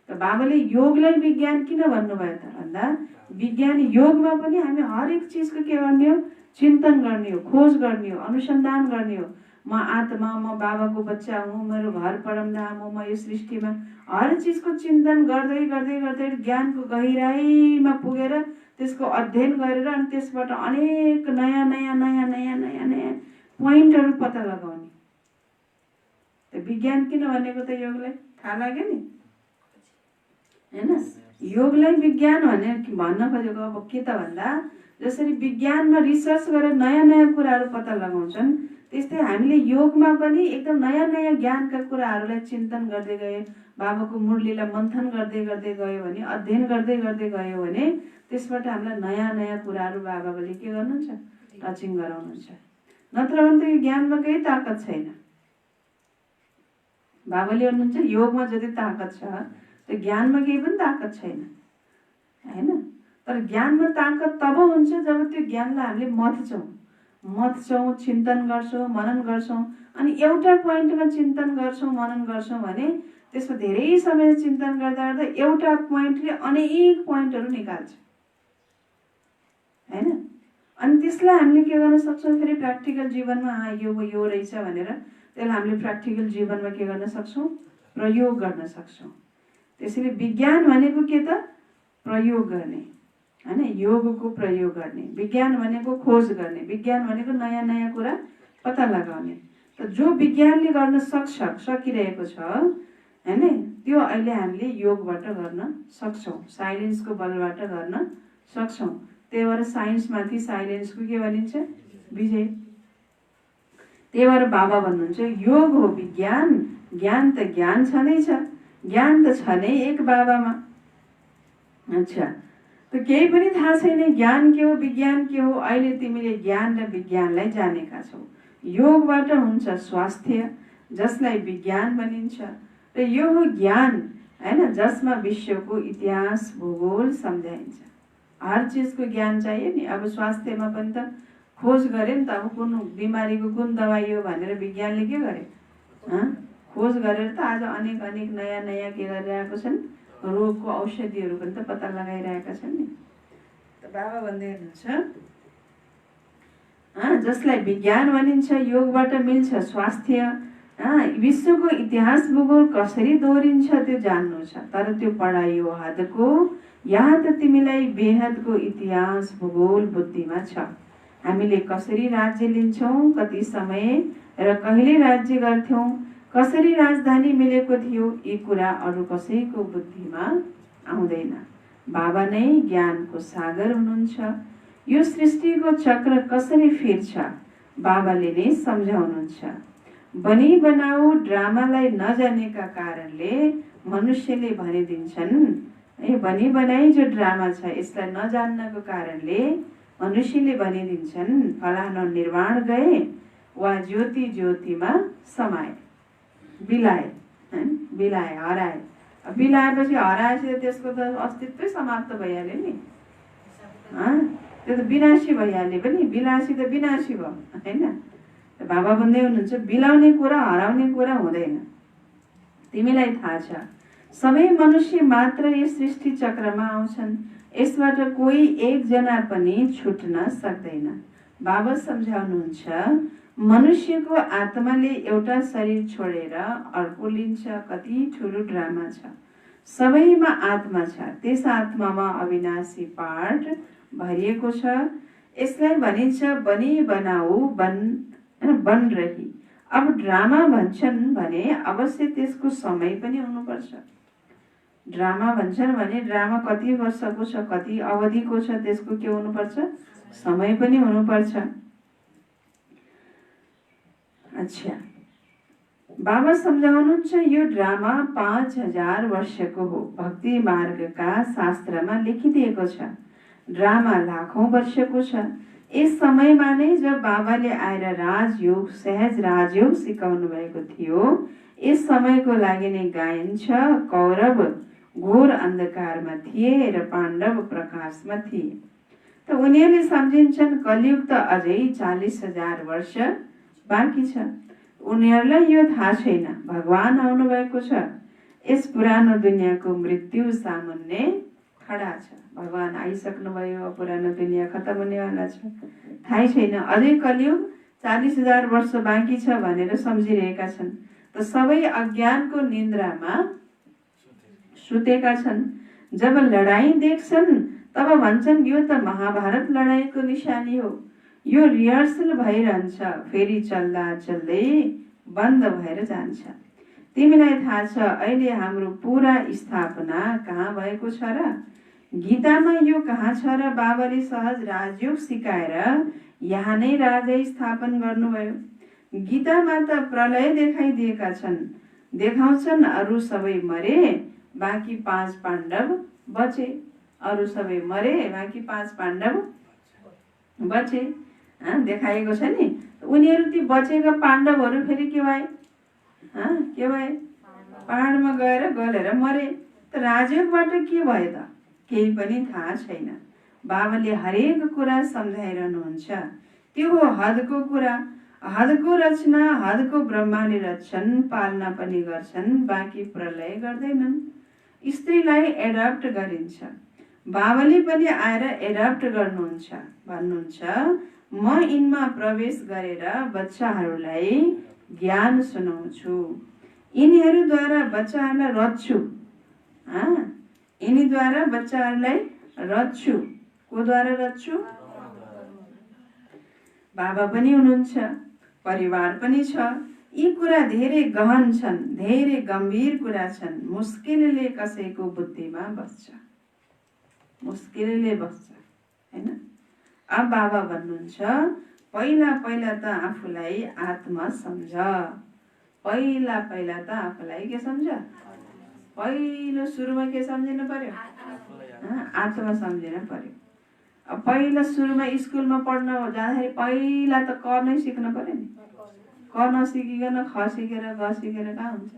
त बाबाले योगलाई विज्ञान किन भन्नुभयो त भन्दा, विज्ञान योगमा पनि हामी हरेक चिजको के गर्ने हो, चिन्तन गर्ने हो, खोज गर्ने हो, अनुसन्धान गर्ने हो। म आत्मा, म बाबाको बच्चा हुँ, मेरो घर परमधाम हो, म यो सृष्टिमा, हर चिजको चिन्तन गर्दै गर्दै गर्दै ज्ञानको गहिराइमा पुगेर त्यसको अध्ययन गरेर अनि त्यसबाट अनेक नयाँ नयाँ नयाँ नयाँ नयाँ नयाँ पोइन्टहरू पत्ता लगाउने। त विज्ञान किन भनेको त योगलाई थाहा लाग्यो नि हैन। योगलाई विज्ञान भन्न खोजेको अब के त भन्दा जसरी विज्ञानमा रिसर्च गरेर नयाँ नयाँ कुराहरू पत्ता लगाउँछन् त्यस्तै हामीले योगमा पनि एकदम नयाँ नयाँ ज्ञानका कुराहरूलाई चिन्तन गर्दै गए, बाबाको मुरलीलाई मन्थन गर्दै गर्दै गयो भने, अध्ययन गर्दै गर्दै गयो भने त्यसबाट हामीलाई नयाँ नयाँ कुराहरू बाबाले के गर्नुहुन्छ, टचिङ गराउनुहुन्छ। नत्र भने त यो ज्ञानमा केही ताकत छैन। बाबाले भन्नुहुन्छ योगमा जति ताकत छ त्यो ज्ञानमा केही पनि ताकत छैन हैन। तर ज्ञानमा ताकत तब हुन्छ जब त्यो ज्ञानलाई हामीले मथ्छौँ, चिन्तन गर्छौँ, मनन गर्छौँ। अनि एउटा पोइन्टमा चिन्तन गर्छौँ, मनन गर्छौँ भने त्यसमा धेरै समय चिन्तन गर्दा गर्दा एउटा पोइन्टले अनेक पोइन्टहरू निकाल्छ हैन। अनि त्यसलाई हामीले के गर्न सक्छौँ फेरि प्र्याक्टिकल जीवनमा यो रहेछ भनेर त्यसलाई हामीले प्र्याक्टिकल जीवनमा के गर्न सक्छौँ, प्रयोग गर्न सक्छौँ। त्यसैले विज्ञान भनेको के त प्रयोग गर्ने हैन, योगको प्रयोग गर्ने। विज्ञान भनेको खोज गर्ने, विज्ञान भनेको नयाँ नयाँ कुरा पत्ता लगाउने। त जो विज्ञानले गर्न सकिरहेको छ हैन त्यो अहिले हामीले योगबाट गर्न सक्छौँ, साइलेन्सको बलबाट गर्न सक्छौँ। त्यही भएर साइन्समाथि साइलेन्सको के भनिन्छ, विजय। त्यही भएर बाबा भन्नुहुन्छ योग हो विज्ञान, ज्ञान त ज्ञान छँदैछ, ज्ञान त छ नै एक बाबामा। अच्छा, त केही पनि थाहा छैन ज्ञान के हो विज्ञान के हो। अहिले तिमीले ज्ञान र विज्ञानलाई जानेका छौ। योगबाट हुन्छ स्वास्थ्य जसलाई विज्ञान भनिन्छ, र यो हो ज्ञान हैन जसमा विश्वको इतिहास भूगोल सम्झाइन्छ। हर चिजको ज्ञान चाहियो नि। अब स्वास्थ्यमा पनि त खोज गरे नि त, अब कुन बिमारीको कुन दबाई हो भनेर विज्ञानले के गरे, खोज गरेर त आज अनेक अनेक नयाँ नयाँ के गरिरहेको छन्, रोगको औषधिहरू पनि त पत्ता लगाइरहेका छन् नि। त बाबा भन्दै हुनुहुन्छ जसलाई विज्ञान भनिन्छ, योगबाट मिल्छ स्वास्थ्य। विश्वको इतिहास भूगोल कसरी दोहोरिन्छ त्यो जान्नु छ, तर त्यो पढाइयो हदको, यहाँ त तिमीलाई बेहदको इतिहास भूगोल बुद्धिमा छ। हामीले कसरी राज्य लिन्छौँ, कति समय र कहिले राज्य गर्थ्यौँ, कसरी राजधानी मिलेको थियो, यी कुरा अरू कसैको बुद्धिमा आउँदैन। बाबा नै ज्ञानको सागर हुनुहुन्छ। यो सृष्टिको चक्र कसरी फिर्छ बाबाले नै सम्झाउनुहुन्छ। बनी बनाऊ ड्रामालाई नजानेका कारणले मनुष्यले भनिदिन्छन्, ए बनी बनाई जो ड्रामा छ यसलाई नजान्नको कारणले मनुष्यले भनिदिन्छन् फलाना निर्वाण गए वा ज्योति ज्योतिमा समाए, बिलाए हराए। बिलाएपछि हराएपछि त्यसको त अस्तित्वै समाप्त भइहाल्यो नि, त्यो त विनाशी भइहाल्यो पनि। विलासी त विनाशी भयो हैन। बाबा भन्दै हुनुहुन्छ बिलाउने कुरा हराउने कुरा हुँदैन। तिमीलाई थाहा छ सबै मनुष्य मात्र यस सृष्टि चक्रमा आउँछन्, यसबाट कोही एकजना पनि छुट्न सक्दैन। बाबा सम्झाउनुहुन्छ मनुष्यको आत्माले एउटा शरीर छोडेर अर्को लिन्छ, कति ठुलो ड्रामा छ। सबैमा आत्मा छ, त्यस आत्मामा अविनाशी पाठ भरिएको छ। यसलाई भनिन्छ बनी बनाऊ बन रही। अब ड्रामा भन्छन् भने अवश्य त्यसको समय पनि हुनुपर्छ। ड्रामा भन्छन् भने ड्रामा कति वर्षको छ, कति अवधिको छ, त्यसको के हुनुपर्छ, समय पनि हुनुपर्छ। अच्छा, बाबा सम्झाउनुहुन्छ यो ड्रामा 5000 वर्षको हो। भक्ति मार्गका शास्त्रमा लेखिदिएको छ ड्रामा लाखौं वर्षको छ। यस समयमा नै जब बाबाले आएर राजयोग सहज राजयोग सिकाउनु भएको थियो, यस समयको लागि नै गायन छ कौरव घोर अन्धकारमा थिए र पाण्डव प्रकाशमा थिए। त उनीहरूले सम्झिन्छन् कलियुग त अझै 40,000 वर्ष बाँकी छ। उनीहरूलाई यो थाहा छैन भगवान आउनु भएको छ। यस पुरानो दुनियाँको मृत्यु सामुन्ने खडा छ। भगवान आइसक्नुभयो, पुरानो दुनियाँ खत्तम हुनेवाला छ, थाहै छैन। अझै कलियुग 40,000 वर्ष बाँकी छ भनेर सम्झिरहेका छन्। त सबै अज्ञानको निन्द्रामा सुतेका छन्। जब लडाईँ देख्छन् तब भन्छन् यो त महाभारत लडाईँको निशानी हो, यो रिहर्सल भइरहन्छ, फेरि चल्दा चल्दै बन्द भएर जान्छ। तिमीलाई थाहा छ अहिले हाम्रो पुरा स्थापना कहाँ भएको छ र? गीतामा यो कहाँ छ र बाबाले सहज राजयोग सिकाएर यहाँ नै राजै स्थापन गर्नुभयो? गीतामा त प्रलय देखाइदिएका छन्, देखाउँछन् अरू सबै मरे बाँकी 5 पाण्डव बचे। अरू सबै मरे बाँकी 5 पाण्डव बचे। देखाएको छ नि। उनीहरू ती बचेका पाण्डवहरू फेरि के भए? के भए? पहाडमा गएर गलेर मरे। त राजयोगबाट के भयो त? केही पनि थाहा छैन। बाबाले हरेक कुरा सम्झाइरहनुहुन्छ। त्यो हो हदको कुरा। हदको रचना हदको ब्रह्माले रच्छन्, पालना पनि गर्छन्, बाँकी प्रलय गर्दैनन्। स्त्रीलाई एडप्ट गरिन्छ। बाबाले पनि आएर एडप्ट गर्नुहुन्छ, भन्नुहुन्छ म यिनमा प्रवेश गरेर बच्चाहरूलाई ज्ञान सुनाउँछु, यिनीहरूद्वारा बच्चाहरूलाई रच्छु। यिनीद्वारा बच्चाहरूलाई रच्छु। कोद्वारा रच्छु? बाबा पनि हुनुहुन्छ, परिवार पनि छ। यी कुरा धेरै गहन छन्, धेरै गम्भीर कुरा छन्। मुस्किलले कसैको बुद्धिमा बस्छ, मुस्किलले बस्छ, हैन? अब बाबा भन्नुहुन्छ पहिला पहिला त आफूलाई आत्मा सम्झ। पहिला पहिला त आफूलाई के सम्झ? पहिलो सुरुमा के सम्झिनु पर्यो? आत्मा सम्झिनु पर्यो। अब पहिला सुरुमा स्कुलमा पढ्न जाँदाखेरि पहिला त क नै सिक्नु पर्यो नि। क नसिकिकन ख सिकेर ग सिकेर कहाँ हुन्छ?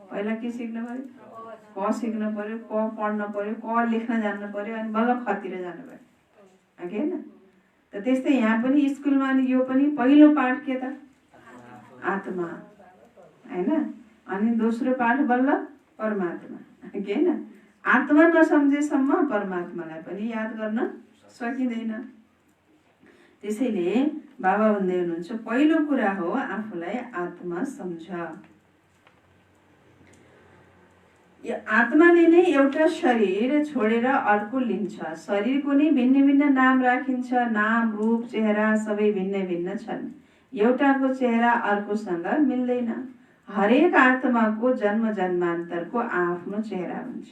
पहिला के सिक्नु पर्यो? क सिक्नु पर्यो, क पढ्न पर्यो, क लेख्न जान्नु पर्यो, अनि बल्ल खतिर जानु पर्यो, होइन? त त्यस्तै यहाँ पनि स्कुलमा अनि यो पनि पहिलो पाठ के त? आत्मा, होइन? अनि दोस्रो पाठ बल्ल परमात्मा, होइन? आत्मा नसम्झेसम्म परमात्मालाई पनि याद गर्न सकिँदैन। त्यसैले बाबा भन्दै हुनुहुन्छ पहिलो कुरा हो आफूलाई आत्मा सम्झ। यो आत्माले नै एउटा शरीर छोडेर अर्को लिन्छ। शरीरको नै भिन्न भिन्न नाम राखिन्छ। नाम, रूप, चेहरा सबै भिन्न भिन्न छन्। एउटाको चेहरा अर्कोसँग मिल्दैन। हरेक आत्माको जन्म जन्मान्तरको आफ्नो चेहरा हुन्छ।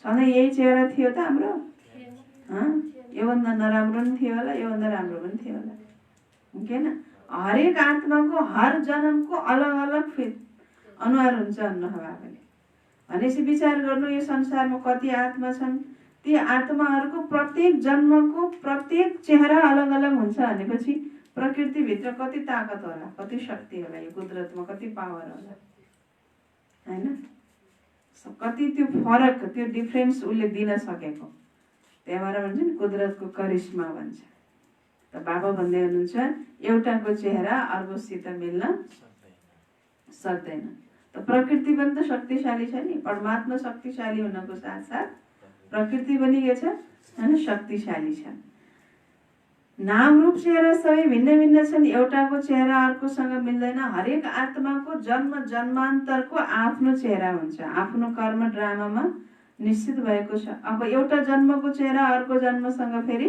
सधैँ यही चेहरा थियो त हाम्रो? योभन्दा नराम्रो पनि थियो होला, योभन्दा राम्रो पनि थियो होला, होइन? हरेक आत्माको हर जन्मको अलग अलग अनुहार हुन्छ भन्नु बाबाले। भनेपछि विचार गर्नु यो संसारमा कति आत्मा छन्, ती आत्माहरूको प्रत्येक जन्मको प्रत्येक चेहरा अलग अलग हुन्छ भनेपछि प्रकृतिभित्र कति ताकत होला, कति शक्ति होला, यो कुदरतमा कति पावर होला, होइन? कति त्यो फरक, त्यो डिफ्रेन्स उसले दिन सकेको। त्यही भएर भन्छ नि कुदरतको करिश्मा भन्छ। त बाबा भन्दै हुनुहुन्छ एउटाको चेहरा अर्कोसित मिल्न सक्दैन। त प्रकृति पनि त शक्तिशाली छ नि। परमात्मा शक्तिशाली हुनको साथसाथ प्रकृति पनि के छ, होइन? शक्तिशाली छ। नाम, रूप, चेहरा सबै भिन्न भिन्न छन्। एउटाको चेहरा अर्कोसँग मिल्दैन। हरेक आत्माको जन्म जन्मान्तरको आफ्नो चेहरा हुन्छ। आफ्नो कर्म ड्रामामा निश्चित भएको छ। अब एउटा जन्मको चेहरा अर्को जन्मसँग फेरि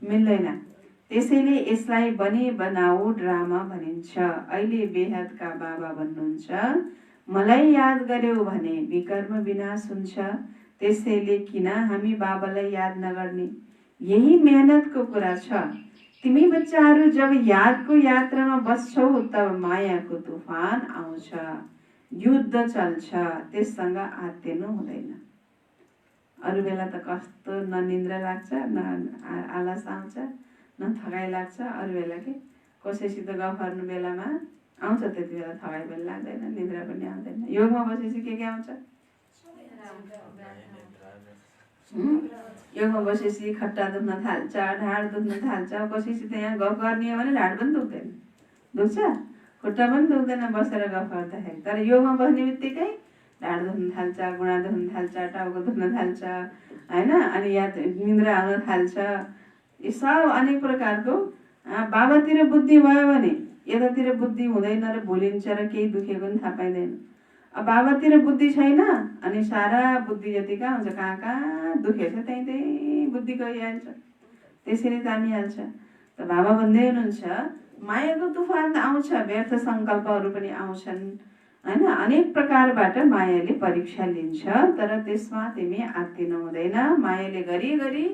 मिल्दैन। त्यसैले यसलाई बनी बनाऊ ड्रामा भनिन्छ। अहिले बेहदका बाबा भन्नुहुन्छ मलाई याद गर्यौ भने विकर्म विनाश हुन्छ। त्यसैले किन हामी बाबालाई याद नगर्ने? यही मेहनतको कुरा छ। तिमी बच्चाहरू जब यादको यात्रामा बस्छौ तब मायाको तुफान आउँछ, युद्ध चल्छ, त्यससँग आत्तिनु हुँदैन। अरू बेला त कस्तो न निन्द्रा लाग्छ, न आलस आउँछ, न थकाइ लाग्छ। अरू बेला के कसैसित गफ गर्नु बेलामा आउँछ, त्यति बेला थकाइ पनि लाग्दैन, निद्रा पनि आउँदैन। योगमा बसेपछि के आउँछ? योगमा बसेपछि खट्टा दुख्न थाल्छ, ढाड दुख्न थाल्छ। कसैसित यहाँ गफ गर्ने हो भने ढाड पनि दुख्दैन, दुख्छ, खुट्टा पनि दुख्दैन बसेर गफ गर्दाखेरि। तर योगमा बस्ने बित्तिकै ढाड दुख्न थाल्छ, गुडा दुख्न थाल्छ, टाउको दुख्न थाल्छ, होइन? अनि या निन्द्रा आउन थाल्छ। यो सब अनेक प्रकारको बाबातिर बुद्धि भयो भने यतातिर बुद्धि हुँदैन र भुलिन्छ र केही दुखेको पनि थाहा पाइँदैन। अब बाबातिर बुद्धि छैन अनि सारा बुद्धि जति कहाँ हुन्छ, कहाँ कहाँ दुखेछ त्यहीँ त्यहीँ बुद्धि गइहाल्छ, त्यसरी तानिहाल्छ। त बाबा भन्दै हुनुहुन्छ मायाको तुफान त आउँछ, व्यर्थ सङ्कल्पहरू पनि आउँछन् होइन। अनेक प्रकारबाट मायाले परीक्षा लिन्छ, तर त्यसमा तिमी आत्तिनु हुँदैन। मायाले घरिघरि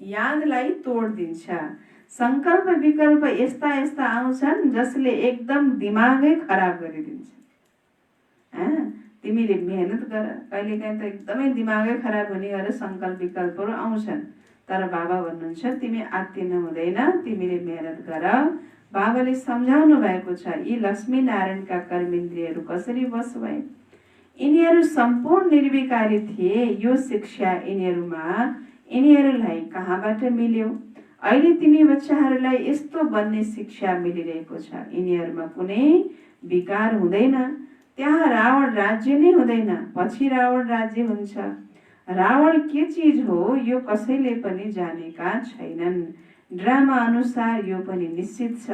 यादलाई तोडिदिन्छ। सङ्कल्प विकल्प यस्ता यस्ता आउँछन् जसले एकदम दिमागै खराब गरिदिन्छ। तिमीले मेहनत गर, कहिलेकाहीँ त एकदमै दिमागै खराब हुने गरेर सङ्कल्प विकल्पहरू आउँछन्, तर बाबा भन्नुहुन्छ तिमी आत्तिनु हुँदैन, तिमीले मेहनत गर। बाबाले सम्झाउनु भएको छ यी लक्ष्मीनारायणका कर्मेन्द्रियहरू कसरी वश भए। यिनीहरू सम्पूर्ण निर्विकारी थिए। यो शिक्षा यिनीहरूलाई कहाँबाट मिल्यो? अहिले तिमी बच्चाहरूलाई यस्तो बन्ने शिक्षा मिलिरहेको छ। यिनीहरूमा कुनै विकार हुँदैन। त्यहाँ रावण राज्य नै हुँदैन, पछि रावण राज्य हुन्छ। रावण के चिज हो यो कसैले पनि जानेका छैनन्। ड्रामा अनुसार यो पनि निश्चित छ।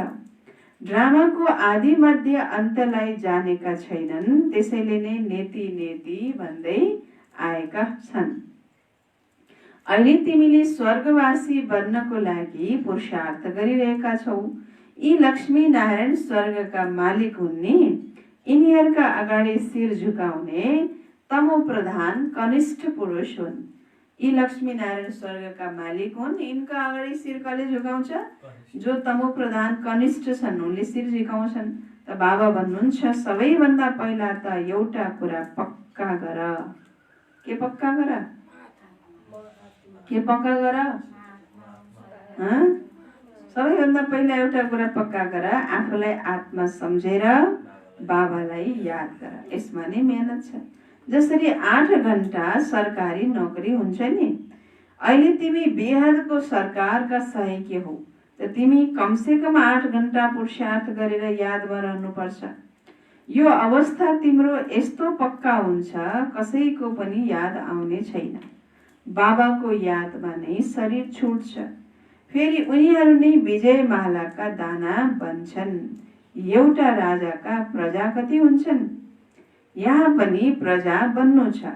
ड्रामाको आदि मध्य अन्तलाई जानेका छैनन्, त्यसैले नै नेति नेति भन्दै आएका छन्। अहिले तिमीले स्वर्गवासी बन्नको लागि पुरुषार्थ गरिरहेका छौ। यी लक्ष्मीनारायण स्वर्गका मालिक हुन् नि। यिनीहरूका अगाडि शिर झुकाउने तमो प्रधान कनिष्ठ पुरुष हुन्। यी लक्ष्मीनारायण स्वर्गका मालिक हुन्। यिनका अगाडि शिर कसले झुकाउँछ? जो तमो प्रधान कनिष्ठ छन् उनले शिर झुकाउँछन्। त बाबा भन्नुहुन्छ सबैभन्दा पहिला त एउटा कुरा पक्का गर। के पक्का गर? के पक्का गर? सबैभन्दा पहिला एउटा कुरा पक्का गर, आफूलाई आत्मा सम्झेर बाबालाई याद गर। यसमा नै मेहनत छ। जसरी 8 घण्टा सरकारी नोकरी हुन्छ नि, अहिले तिमी बेहदको सरकारका सहयोगी हौ, त तिमी कमसेकम 8 घण्टा पुरुषार्थ गरेर यादमा रहनुपर्छ। यो अवस्था तिम्रो यस्तो पक्का हुन्छ कसैको पनि याद आउने छैन। बाबाको यादमा नै शरीर छुट्छ। फेरि उनीहरू नै विजयमालाका दाना बन्छन्। एउटा राजाका प्रजा कति हुन्छन्? यहाँ पनि प्रजा बन्नु छ।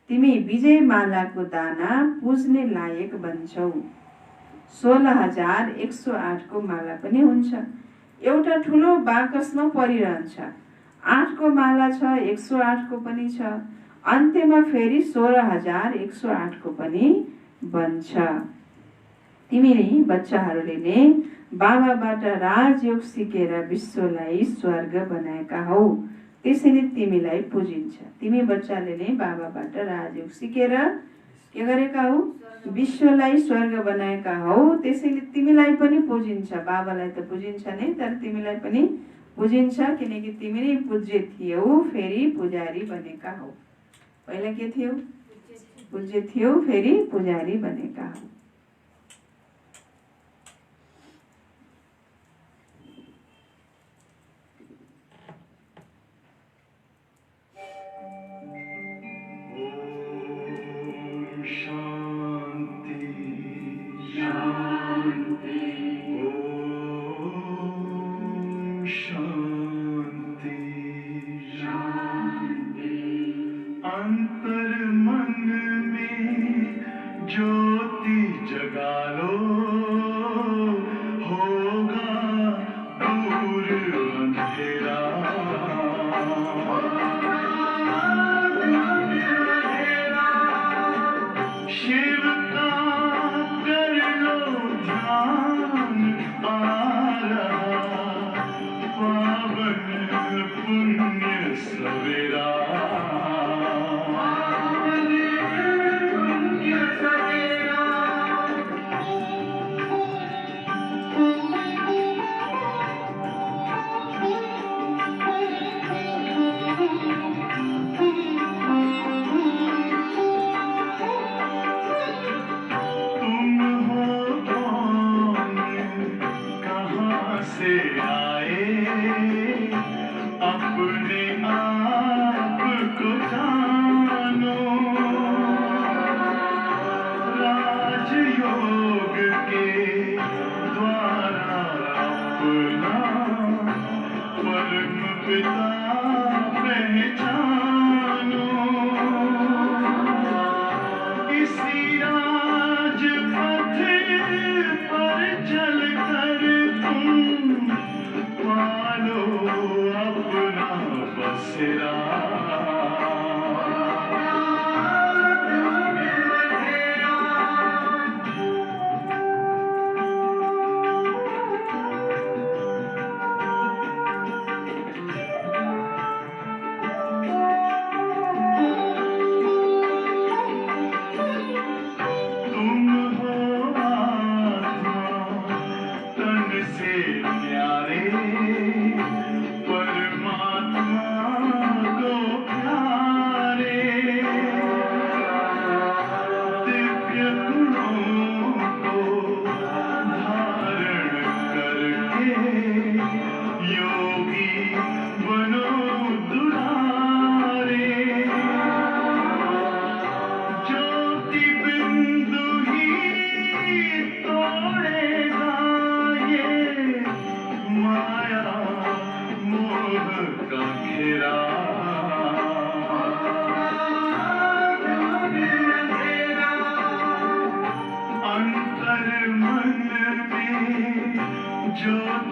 तिमी विजयमालाको दाना पुज्ने लायक बन्छौ। 16,108 को माला पनि हुन्छ। एउटा ठुलो बाकसमा परिरहन्छ। 8 को माला छ, 108 को पनि छ। अन्त्यमा फेरि 16,108 को पनि बन्छ। तिमी बच्चाहरूले नै बाबाबाट राजयोग सिकेर विश्वलाई स्वर्ग बनाएका हौ, त्यसैले तिमीलाई पूजिन्छ। तिमी बच्चाले नै बाबाबाट राजयोग सिकेर के गरेका हौ? विश्वलाई स्वर्ग बनाएका हौ, त्यसैले तिमीलाई पनि पूजिन्छ। बाबालाई त पूजिन्छ नै, तर तिमीलाई पनि पूजिन्छ, किनकि तिमी नै पूज्य थियौ, फेरि पुजारी बनेका हौ। पहिला के थियौ? पूज्य थियौ, फेरि पुजारी बनेका हौ।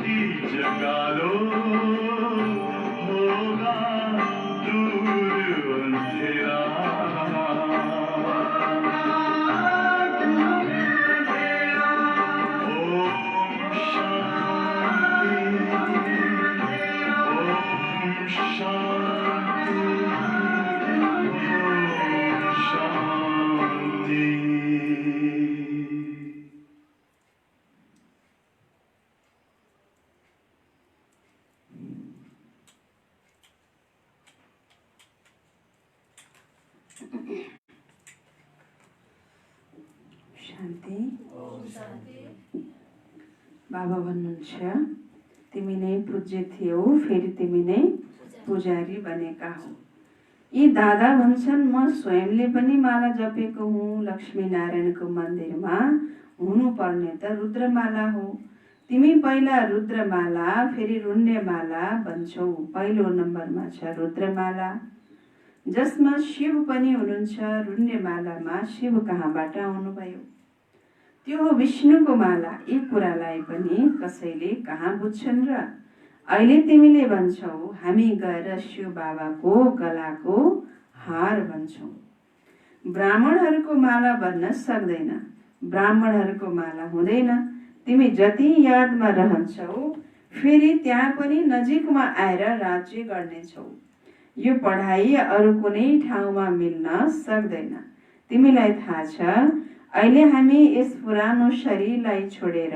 ज्योति जगा लो, होगा दूर अंधेरा। ओम शांति, ओम शांति। शान्ति। ओम शान्ति। बाबा भन्नुहुन्छ तिमी नै पूज्य थियौ, फेरि तिमी नै पुजारी बनेका हौ। यी दादा भन्छन् म स्वयंले पनि माला जपेको हुँ। लक्ष्मीनारायणको मन्दिरमा हुनुपर्ने त रुद्रमाला हो। तिमी पहिला रुद्रमाला फेरि रुण्यमाला भन्छौ। पहिलो नम्बरमा छ रुद्रमाला, जसमा शिव पनि हुनुहुन्छ। रुण्यमालामा शिव कहाँबाट आउनुभयो? त्यो हो विष्णुको माला। यी कुरालाई पनि कसैले कहाँ बुझ्छन् र? अहिले तिमीले भन्छौ हामी गएर शिव बाबाको गलाको हार भन्छौ। ब्राह्मणहरूको माला बन्न सक्दैन, ब्राह्मणहरूको माला हुँदैन। तिमी जति यादमा रहन्छौ फेरि त्यहाँ पनि नजिकमा आएर राज्य गर्नेछौ। यो पढाइ अरू कुनै ठाउँमा मिल्न सक्दैन। तिमीलाई थाहा छ अहिले हामी यस पुरानो शरीरलाई छोडेर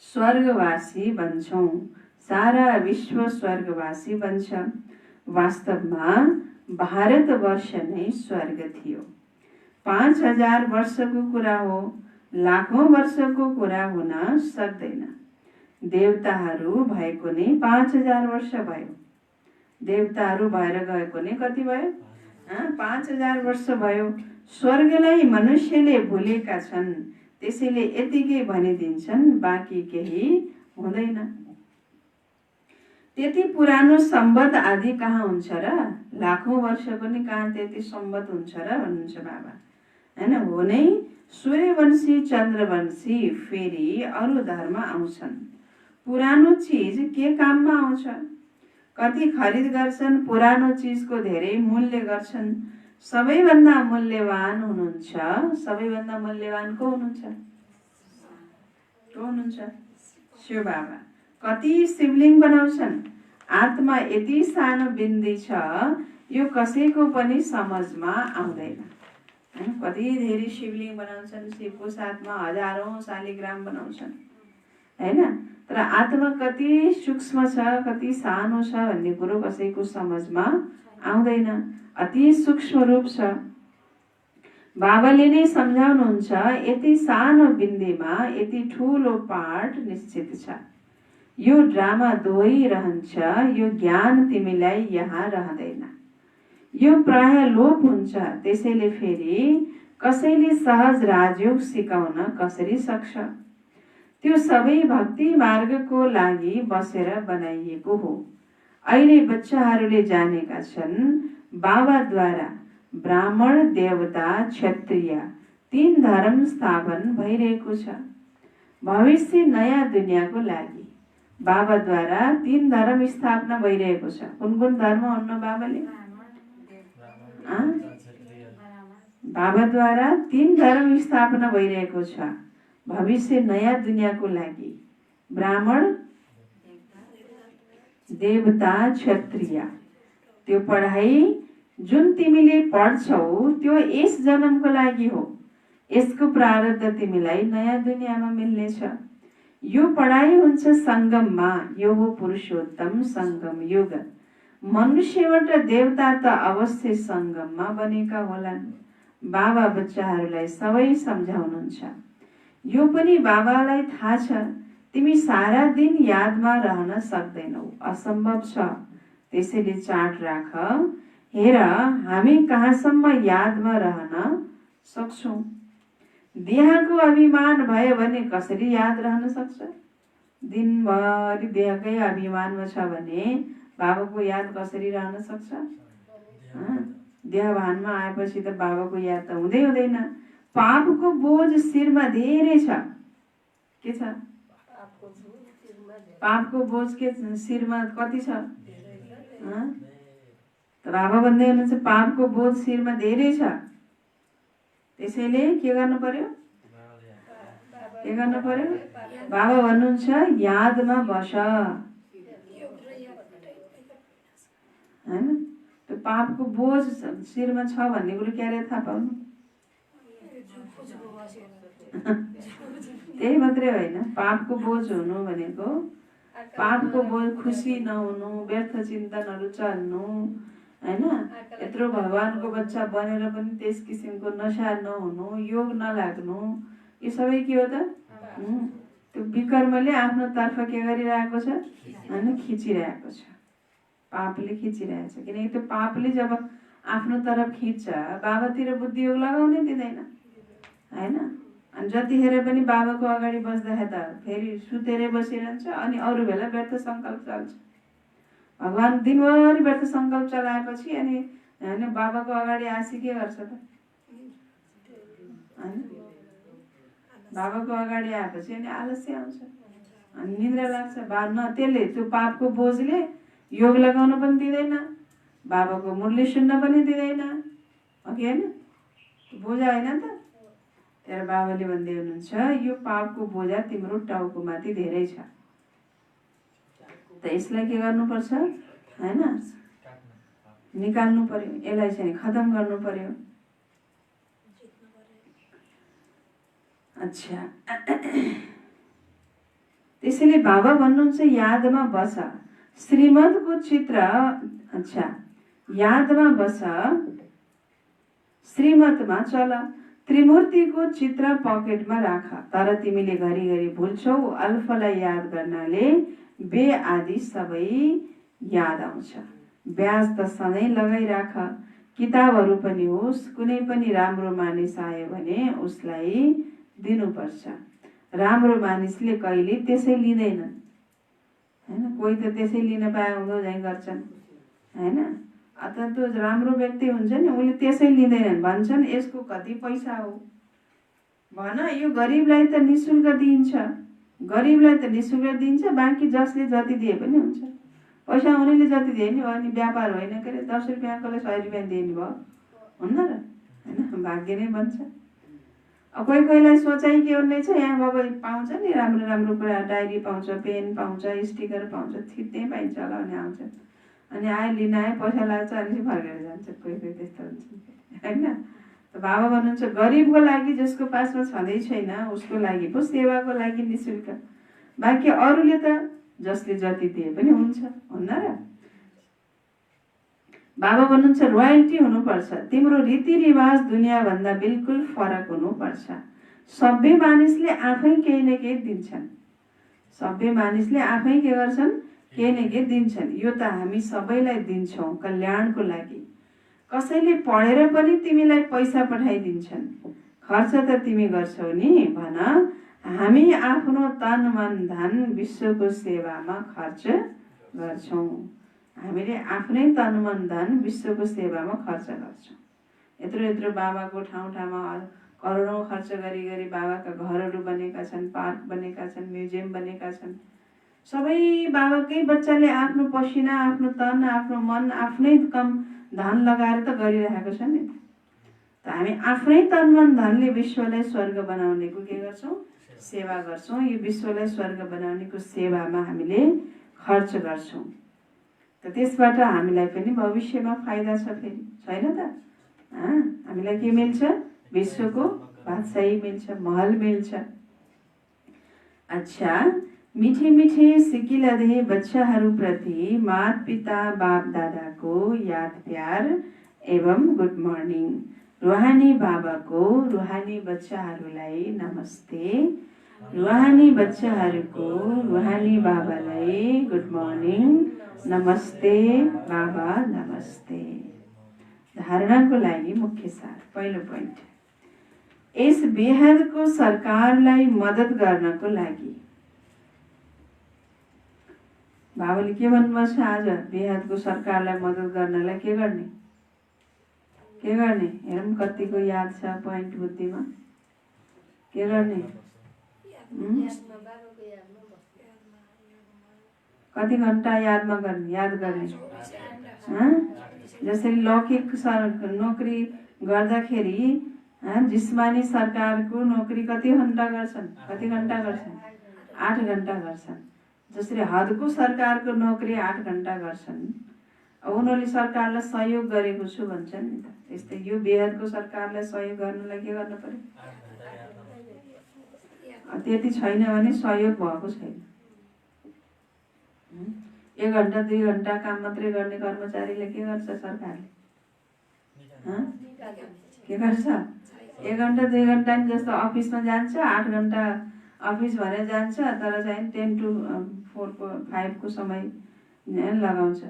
स्वर्गवासी बन्छौँ। सारा विश्व स्वर्गवासी बन्छ। वास्तवमा भारतवर्ष नै स्वर्ग थियो। 5000 वर्षको कुरा हो, लाखौं वर्षको कुरा हुन सक्दैन। देवताहरू भएको नै 5000 वर्ष भयो। देवताहरू भएर गएको नै कति भयो? 5000 वर्ष भयो। स्वर्गलाई मनुष्यले भुलेका छन्, त्यसैले यतिकै भनिदिन्छन्, बाँकी केही हुँदैन। त्यति पुरानो सम्बन्ध आदि कहाँ हुन्छ र? लाखौं वर्षको नि कहाँ त्यति सम्बन्ध हुन्छ र भन्नुहुन्छ बाबा, हैन? हो नै सूर्यवंशी चन्द्रवंशी फेरि अरू धर्म आउँछन्। पुरानो चिज के काममा आउँछ? कति खरिद गर्छन्, पुरानो चिजको धेरै मूल्य गर्छन्। सबैभन्दा मूल्यवान हुनुहुन्छ, सबैभन्दा मूल्यवान को हुनुहुन्छ? को हुनुहुन्छ? शिव बाबा। कति शिवलिङ्ग बनाउँछन्। आत्मा यति सानो बिन्दी छ, यो कसैको पनि समझमा आउँदैन। कति धेरै शिवलिङ्ग बनाउँछन्, शिवको साथमा हजारौं शालिग्राम बनाउँछन्, हैन? तर आत्मा कति सूक्ष्म छ, कति सानो छ भन्ने कुरो कसैको समझमा आउँदैन। अति सूक्ष्म रूप छ। बाबाले नै सम्झाउनुहुन्छ, यति सानो बिन्दीमा यति ठुलो पाठ निश्चित छ। यो ड्रामा दोहोरिरहन्छ, यो ज्ञान तिमीलाई यहाँ रहँदैन। यो प्राय लोप हुन्छ। त्यसैले फेरि कसैले सहज राजयोग सिकाउन कसरी सक्छ? त्यो सबै भक्ति मार्गको लागि बसेर बनाइएको हो। अहिले बच्चाहरूले जानेका छन् बाबाद्वारा ब्राह्मण, देवता, क्षत्रिय 3 धर्म स्थापन भइरहेको छ। भविष्य नयाँ दुनियाँको लागि बाबाद्वारा 3 धर्म स्थापना भइरहेको छ। कुन कुन धर्म हुन्न बाबाले? बाबाद्वारा 3 धर्म स्थापना भइरहेको छ। भविष्य नयाँ दुनियाँको लागि ब्राह्मण, देवता, क्षत्रिय। त्यो पढाइ जुन तिमीले पढ्छौ त्यो यस जन्मको लागि हो। यसको प्रारब्ध तिमीलाई नयाँ दुनियाँमा मिल्नेछ। यो पढाइ हुन्छ संगममा। यो हो पुरुषोत्तम संगम युग। मनुष्यबाट देवता त अवश्य संगममा बनेका होलान्। बाबा बच्चाहरूलाई सबै सम्झाउनुहुन्छ। यो पनि बाबालाई थाहा छ तिमी सारा दिन यादमा रहन सक्दैनौ, असम्भव छ। त्यसैले चाट राख, हेर हामी कहाँसम्म यादमा रहन सक्छौं। देहको अभिमान भयो भने कसरी याद रहन सक्छ? दिनभरि देहकै अभिमानमा छ भने बाबाको याद कसरी रहन सक्छ? देहभानमा आएपछि त बाबाको याद त हुँदै हुँदैन। पापको बोझ शिरमा धेरै छ। के छ? पापको बोझ के शिरमा कति छ? हँ? त बाबा भन्दै हुनुहुन्छ पापको बोझ शिरमा धेरै छ, त्यसैले के गर्नु पर्यो? के गर्नु पर्यो? बाबा भन्नुहुन्छ यादमा बस, हैन? त्यो पापको बोझ शिरमा छ भन्ने कुरो क्यारे थाहा पाउनु? त्यही मात्रै होइन, पापको बोझ हुनु भनेको पापको बोझ खुसी नहुनु, व्यर्थ चिन्तनहरू चल्नु, हैन? यत्रो भगवानको बच्चा बनेर पनि त्यस किसिमको नशा नहुनु, योग नलाग्नु, यो सबै के हो त? त्यो विकर्मले आफ्नो तर्फ के गरिरहेको छ? हैन? खिचिरहेको छ, पापले खिचिरहेको छ। किनकि त्यो पापले जब आफ्नो तरफ खिच्छ, बाबातिर बुद्धि योग लगाउनै दिँदैन, हैन? अनि जतिखेर पनि बाबाको अगाडि बस्दाखेरि त फेरि सुतेरै बसिरहन्छ, अनि अरू बेला व्यर्थ सङ्कल्प चल्छ। भगवान् दिनभरि व्यर्थ सङ्कल्प चलाएपछि अनि होइन बाबाको अगाडि आसी के गर्छ त? होइन? बाबाको अगाडि आएपछि अनि आलस्य आउँछ, अनि निद्रा लाग्छ। त्यसले त्यो पापको बोझले योग लगाउन पनि दिँदैन, बाबाको मुरली सुन्न पनि दिँदैन, अघि होइन? बोझा होइन त? तर बाबाले भन्दै हुनुहुन्छ यो पापको बोझा तिम्रो टाउको माथि धेरै छ, त यसलाई के गर्नुपर्छ? हैन? निकाल्नु पर्यो, यसलाई चाहिँ खतम गर्नु पर्यो। अच्छा, त्यसैले बाबा भन्नुहुन्छ यादमा बस, श्रीमद्को चित्र, अच्छा यादमा बस, श्रीमतमा चल, त्रिमूर्तिको चित्र पकेटमा राख। तर तिमीले घरिघरि भुल्छौ, अल्फलाई याद गर्नाले बे आदि सबै याद आउँछ। ब्याज त सधैँ लगाइराख, किताबहरू पनि होस्, कुनै पनि राम्रो मानिस आयो भने उसलाई दिनुपर्छ। राम्रो मानिसले कहिले त्यसै लिँदैनन्, हैन? कोही त त्यसै लिन पाए हुँदो झैँ गर्छन्, हैन? अथवा त्यो राम्रो व्यक्ति हुन्छ नि, उसले त्यसै लिँदैनन्, भन्छन् यसको कति पैसा हो भन, यो गरिबलाई त निःशुल्क दिइन्छ, गरिबलाई त निःशुल्क दिन्छ, बाँकी जसले जति दिए पनि हुन्छ। पैसा हुनेले जति दिए नि भयो नि, व्यापार होइन के अरे 10 रुपियाँकोले 100 रुपियाँ दिए नि भयो, हुन्न र? होइन, भाग्य नै बन्छ। कोही कोहीलाई सोचाइ के हुने छ, यहाँ बाबा पाउँछ नि राम्रो राम्रो कुरा, डायरी पाउँछ, पेन पाउँछ, स्टिकर पाउँछ, त्यहीँ पाइन्छ होला भने आउँछ, अनि आयो लिन आयो, पैसा लाग्छ, अनि फर्केर जान्छ। कोही कोही त्यस्तो हुन्छ, होइन? बाबा भन्नुहुन्छ गरिबको लागि जसको पासमा छँदै छैन उसको लागि पो सेवाको लागि निःशुल्क, बाँकी अरूले त जसले जति दिए पनि हुन्छ, हुन्न र? बाबा भन्नुहुन्छ रोयल्टी हुनुपर्छ, तिम्रो रीतिरिवाज दुनियाँभन्दा बिल्कुल फरक हुनुपर्छ। सभ्य मानिसले आफै केही न केही दिन्छन्, सभ्य मानिसले आफै के गर्छन्? केही न केही दिन्छन्। यो त हामी सबैलाई दिन्छौँ कल्याणको लागि। कसैले पढेर पनि तिमीलाई पैसा पठाइदिन्छन्, खर्च त तिमी गर्छौ नि, भन हामी आफ्नो तन मन धन विश्वको सेवामा खर्च गर्छौँ। हामीले आफ्नै तन मन धन विश्वको सेवामा खर्च गर्छौँ। यत्रो यत्रो बाबाको ठाउँ ठाउँमा करोडौँ खर्च गरी गरी बाबाका घरहरू बनेका छन्, पार्क बनेका छन्, म्युजियम बनेका छन्। सबै बाबाकै बच्चाले आफ्नो पसिना, आफ्नो तन, आफ्नो मन, आफ्नै कम धन लगाएर त गरिरहेको छ नि। त हामी आफ्नै तन मन धनले विश्वलाई स्वर्ग बनाउनेको के गर्छौँ? सेवा गर्छौँ। यो विश्वलाई स्वर्ग बनाउनेको सेवामा हामीले खर्च गर्छौँ। त त्यसबाट हामीलाई पनि भविष्यमा फाइदा छ, फेरि छैन त? हामीलाई के मिल्छ? विश्वको बादशाही मिल्छ, महल मिल्छ। अच्छा, मिठे मिठे सिकिलधे बच्चाहरूप्रति माता पिता बाप दादाको याद प्यार एवं गुड मर्निङ। रुहानी बाबाको रुहानी बच्चाहरूलाई नमस्ते। रुहानी बच्चाहरूको रुहानी बाबालाई गुड मर्निङ, नमस्ते बाबा, नमस्ते। धारणाको लागि मुख्य सार, पहिलो पोइन्ट, यस बेहदको सरकारलाई मद्दत गर्नको लागि बाबाले के भन्नुभएको छ? आज बेहदको सरकारलाई मद्दत गर्नलाई के गर्ने? के गर्ने? हेरौँ कतिको याद छ पोइन्ट बुद्धिमा। के गर्ने? कति घन्टा याद गर्ने हँ? जसरी लौकिक नोकरी गर्दाखेरि जिस्मानी सरकारको नोकरी कति घन्टा गर्छन् 8 घन्टा गर्छन्। जसरी हदको सरकारको नोकरी 8 घन्टा गर्छन्। उनीहरूले सरकारलाई सहयोग गरेको छु भन्छन् नि त। त्यस्तै यो बेहदको सरकारलाई सहयोग गर्नलाई के गर्नु पर्यो? त्यति छैन भने सहयोग भएको छैन। 1 घन्टा 2 घन्टा काम मात्रै गर्ने कर्मचारीले के गर्छ सरकारले? के गर्छ? 1 घन्टा 2 घन्टा नि जस्तो अफिसमा जान्छ, 8 घन्टा अफिस भएर जान्छ, तर चाहिँ 10 to 5 को समय लगाउँछ।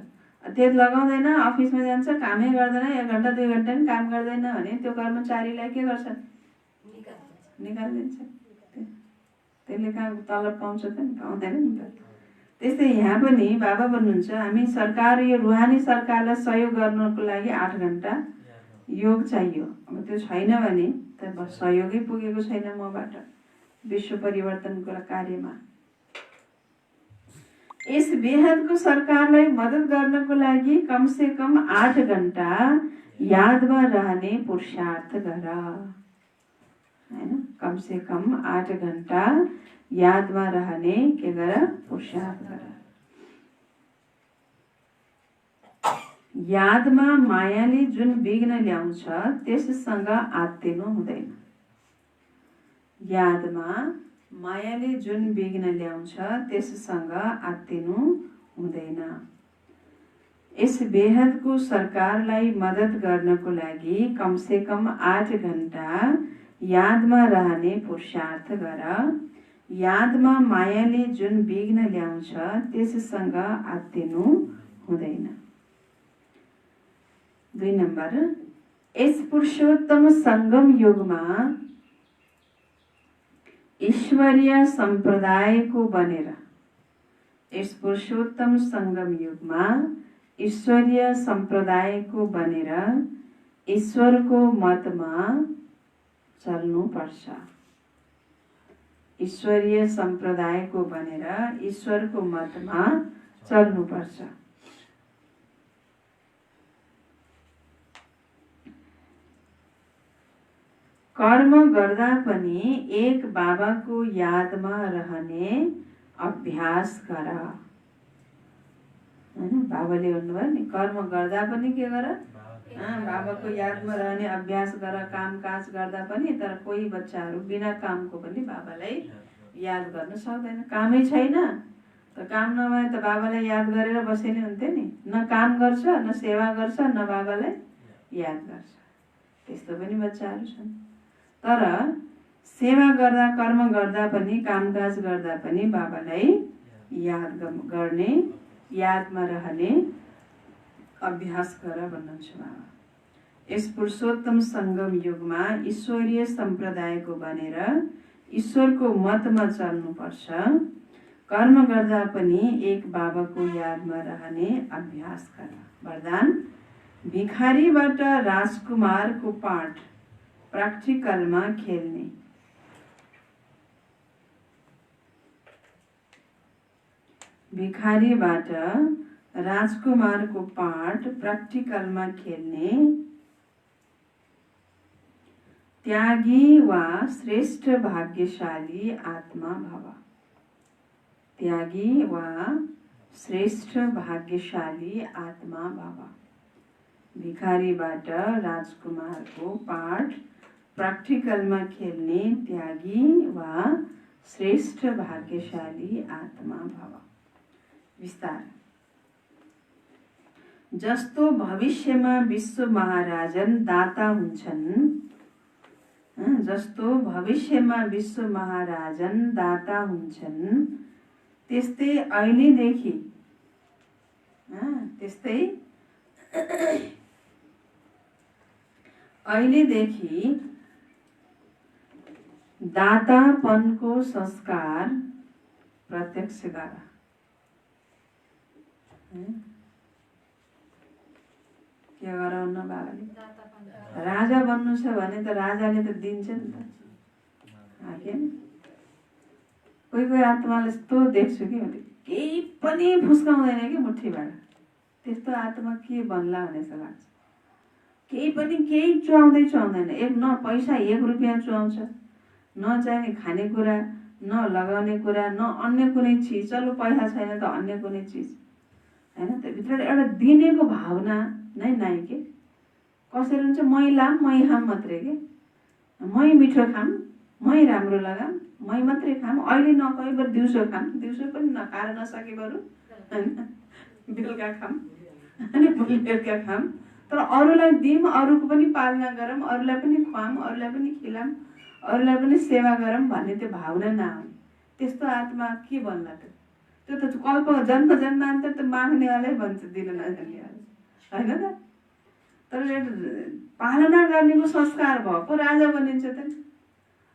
त्यो लगाउँदैन, अफिसमा जान्छ, कामै गर्दैन, 1 घन्टा 2 घन्टा नि काम गर्दैन भने त्यो कर्मचारीलाई के गर्छ? निकालिदिन्छ। त्यसले कहाँ तलब पाउँछ त नि? पाउँदैन नि त। त्यस्तै यहाँ पनि बाबा भन्नुहुन्छ हामी सरकार, यो रुहानी सरकारलाई सहयोग गर्नको लागि 8 घन्टा योग चाहियो। अब त्यो छैन भने त सहयोगै पुगेको छैन मबाट विश्व परिवर्तनको कार्यमा। यस बेहदको सरकारलाई मद्दत गर्नको लागि कमसे कम 8 घन्टा यादमा रहने पुरुषार्थ गर, हैन? कमसे कम 8 घन्टा यादमा रहने के गर? पुरुषार्थ गर। यादमा मायाले जुन विघ्न ल्याउँछ त्यससँग आत्तिनु हुँदैन। यादमा मायाले जुन विघ्न ल्याउँछ त्यससँग आत्तिनु हुँदैन। यस बेहदको सरकारलाई मद्दत गर्नको लागि कमसे कम 8 घन्टा यादमा रहने पुरुषार्थ गर। यादमा मायाले जुन विघ्न ल्याउँछ त्यससँग आत्तिनु हुँदैन। 2 नम्बर, यस पुरुषोत्तम संगम युगमा ईश्वरीय सम्प्रदायको बनेर, यस पुरुषोत्तम संगम युगमा ईश्वरीय सम्प्रदायको बनेर ईश्वरको मतमा चल्नु पर्छ। ईश्वरीय सम्प्रदायको बनेर ईश्वरको मतमा चल्नु पर्छ। कर्म गर्दा पनि एक बाबाको यादमा रहने अभ्यास गर, हैन? बाबाले भन्नुभयो नि कर्म गर्दा पनि के गर? बाबाको यादमा रहने अभ्यास गर। कामकाज गर्दा पनि, तर कोही बच्चाहरू बिना कामको पनि बाबालाई याद गर्न सक्दैन। कामै छैन त काम नभए त बाबालाई याद गरेर बसेले हुन्थ्यो नि। न काम गर्छ, न सेवा गर्छ, न बाबालाई याद गर्छ। त्यस्तो पनि बच्चाहरू छन्। तर सेवा गर्दा, कर्म गर्दा पनि, कामकाज गर्दा पनि बाबालाई याद गर्ने, यादमा रहने अभ्यास गर भन्नुहुन्छ बाबा। यस पुरुषोत्तम संगम युगमा ईश्वरीय सम्प्रदायको बनेर ईश्वरको मतमा चल्नुपर्छ। कर्म गर्दा पनि एक बाबाको यादमा रहने अभ्यास गर। वरदान, भिखारीबाट राजकुमारको पाठ प्र्याक्टिकलमा खेल्ने। भिखारीबाट राजकुमारको पाठ प्र्याक्टिकलमा खेल्ने। त्यागी वा श्रेष्ठ भाग्यशाली आत्मा भव। त्यागी वा श्रेष्ठ भाग्यशाली आत्मा भव। भिखारीबाट राजकुमारको पाठ प्र्याक्टिकलमा खेल्ने त्यागी वा श्रेष्ठ भाग्यशाली आत्मा भव। विस्तार, जस्तो भविष्यमा विश्व महाराजन दाता हुन्छन्, जस्तो भविष्यमा विश्व महाराजन दाता हुन्छन्, त्यस्तै अहिलेदेखि दातापनको संस्कार प्रत्यक्ष गर। के गराउन बाबाले? राजा बन्नु छ भने त राजाले त दिन्छ नि त। कोही कोही आत्माले यस्तो देख्छु कि केही पनि फुस्काउँदैन कि मुठीबाट। त्यस्तो आत्मा के बन्ला भन्ने जस्तो लाग्छ। केही पनि केही चुहाउँदैन। न पैसा 1 रुपियाँ चुहाउँछ, न चाहिने खानेकुरा, न लगाउने कुरा, न अन्य कुनै चिज। चलो पैसा छैन त अन्य कुनै चिज होइन। त्योभित्र एउटा दिनेको भावना नै नाइ के। कसरी हुन्छ, मै लाम मै खाम मात्रै के, मै मिठो खाम, मै राम्रो लगाम, मै मात्रै खाम, अहिले नखै बरु दिउँसो खाम, दिउँसो पनि नखाएर नसके बरु होइन बेलुका खाम अनि भोलि बेलुका खाम। तर अरूलाई दिउँ, अरूको पनि पालना गरौँ, अरूलाई पनि खुवाम, अरूलाई पनि खिलाम, अरूलाई पनि सेवा गरौँ भन्ने त्यो भावना नआउने। त्यस्तो आत्मा के बन्ला त? त्यो त कल्प जन्म जन्मान्तर त माग्नेवालै भन्छ, दिन नजान्नेवाला होइन त। तर पालना गर्नेको संस्कार भएको राजा बनिन्छ त।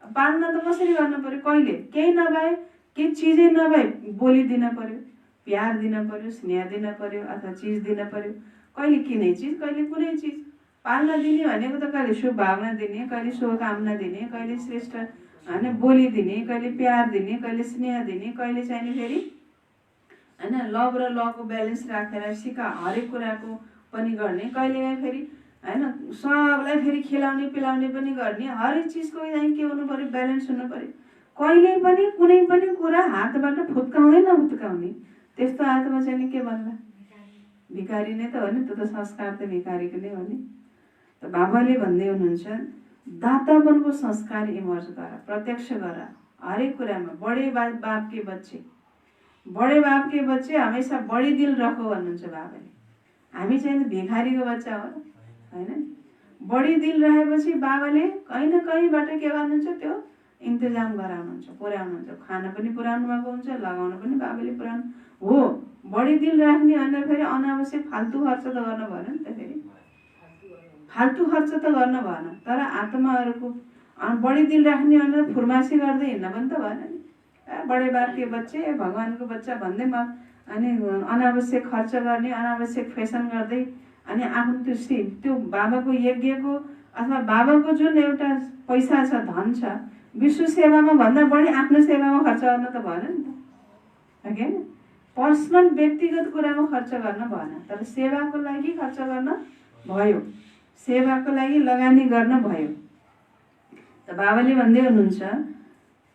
पालना त कसरी गर्नु पर्यो? कहिले केही नभए, केही चिजै नभए बोलिदिन पर्यो, प्यार दिन पर्यो, स्नेह दिन पर्यो, अथवा चिज दिन पर्यो। कहिले किनै चिज, कहिले कुनै चिज। पालना दिने भनेको त कहिले शुभभावना दिने, कहिले शुभकामना दिने, कहिले श्रेष्ठ होइन बोली दिने, कहिले प्यार दिने, कहिले स्नेह दिने, कहिले चाहिने फेरि होइन लभ र लको ब्यालेन्स राखेर सिका हरेक कुराको पनि गर्ने, कहिले फेरि होइन सबलाई फेरि खिलाउने पिलाउने पनि गर्ने। हरेक चिजको चाहिँ के हुनु पर्यो, ब्यालेन्स हुनु पर्यो। कहिले पनि कुनै पनि कुरा हातबाट फुत्काउँदै नफुत्काउने। त्यस्तो आत्मा चाहिँ के भन्ला? भिखारी नै त हो नि। त्यो त संस्कार त भिखारीको नै हो नि। त बाबाले भन्दै हुनुहुन्छ, दातापनको संस्कार इमर्ज गर, प्रत्यक्ष गर हरेक कुरामा। बडे बाप के बच्चे, बडे बाप के बच्चे हमेसा बडी दिल रखो भन्नुहुन्छ बाबाले। हामी चाहिँ भिखारीको बच्चा हो होइन। बडी दिल रहेपछि बाबाले कहीँ न कहीँबाट के गर्नुहुन्छ, त्यो इन्तजाम गराउनुहुन्छ, पुर्याउनुहुन्छ। खाना पनि पुर्याउनु भएको हुन्छ, लगाउन पनि बाबाले पुर्याउनु हो। बडी दिल राख्ने भनेर फेरि अनावश्यक फाल्तु खर्च त गर्न भएन नि त। फेरि फाल्तु खर्च त गर्न भएन। तर आत्माहरूको बडी दिल राख्ने भनेर फुर्मासी गर्दै हिँड्न पनि त भएन नि। बडे बाप के बच्चे, भगवानको बच्चा भन्दै अनि अनावश्यक खर्च गर्ने, अनावश्यक फेसन गर्दै अनि आफ्नो त्यो बाबाको यज्ञको अथवा बाबाको जुन एउटा पैसा छ, धन छ, विश्व सेवामा भन्दा बढी आफ्नो सेवामा खर्च गर्न त भएन नि त होइन। पर्सनल व्यक्तिगत कुरामा खर्च गर्न भएन, तर सेवाको लागि खर्च गर्न भयो, सेवाको लागि लगानी गर्न भयो। त बाबाले भन्दै हुनुहुन्छ,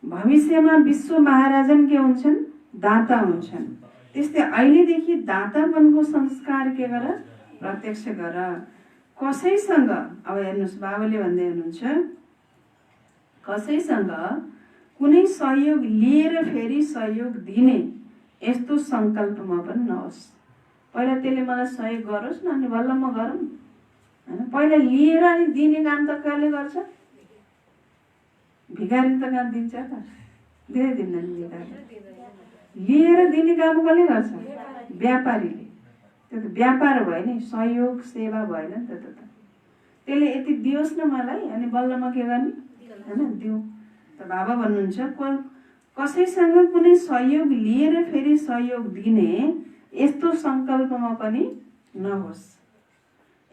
भविष्यमा विश्व महाराजन के हुन्छन्? दाता हुन्छन्। त्यस्तै अहिलेदेखि दातापनको संस्कार के गर? प्रत्यक्ष गर। कसैसँग अब हेर्नुहोस्, बाबाले भन्दै हुनुहुन्छ, कसैसँग कुनै सहयोग लिएर फेरि सहयोग दिने यस्तो सङ्कल्पमा पनि नहोस्। पहिला त्यसले मलाई सहयोग गरोस् न अनि बल्ल म गरौँ होइन। पहिला लिएर अनि दिने काम त कसले गर्छ? भिखारी त काम दिन्छ त, दिँदैन नि भिखारी। लिएर दिने काम कसले गर्छ? व्यापारीले। त्यो त व्यापार भयो नि, सहयोग सेवा भएन नि त। त्यसले यति दियोस् न मलाई अनि बल्ल म के गर्ने होइन, दिउँ। त बाबा भन्नुहुन्छ, कसैसँग कुनै सहयोग लिएर फेरि सहयोग दिने यस्तो सङ्कल्पमा पनि नहोस्।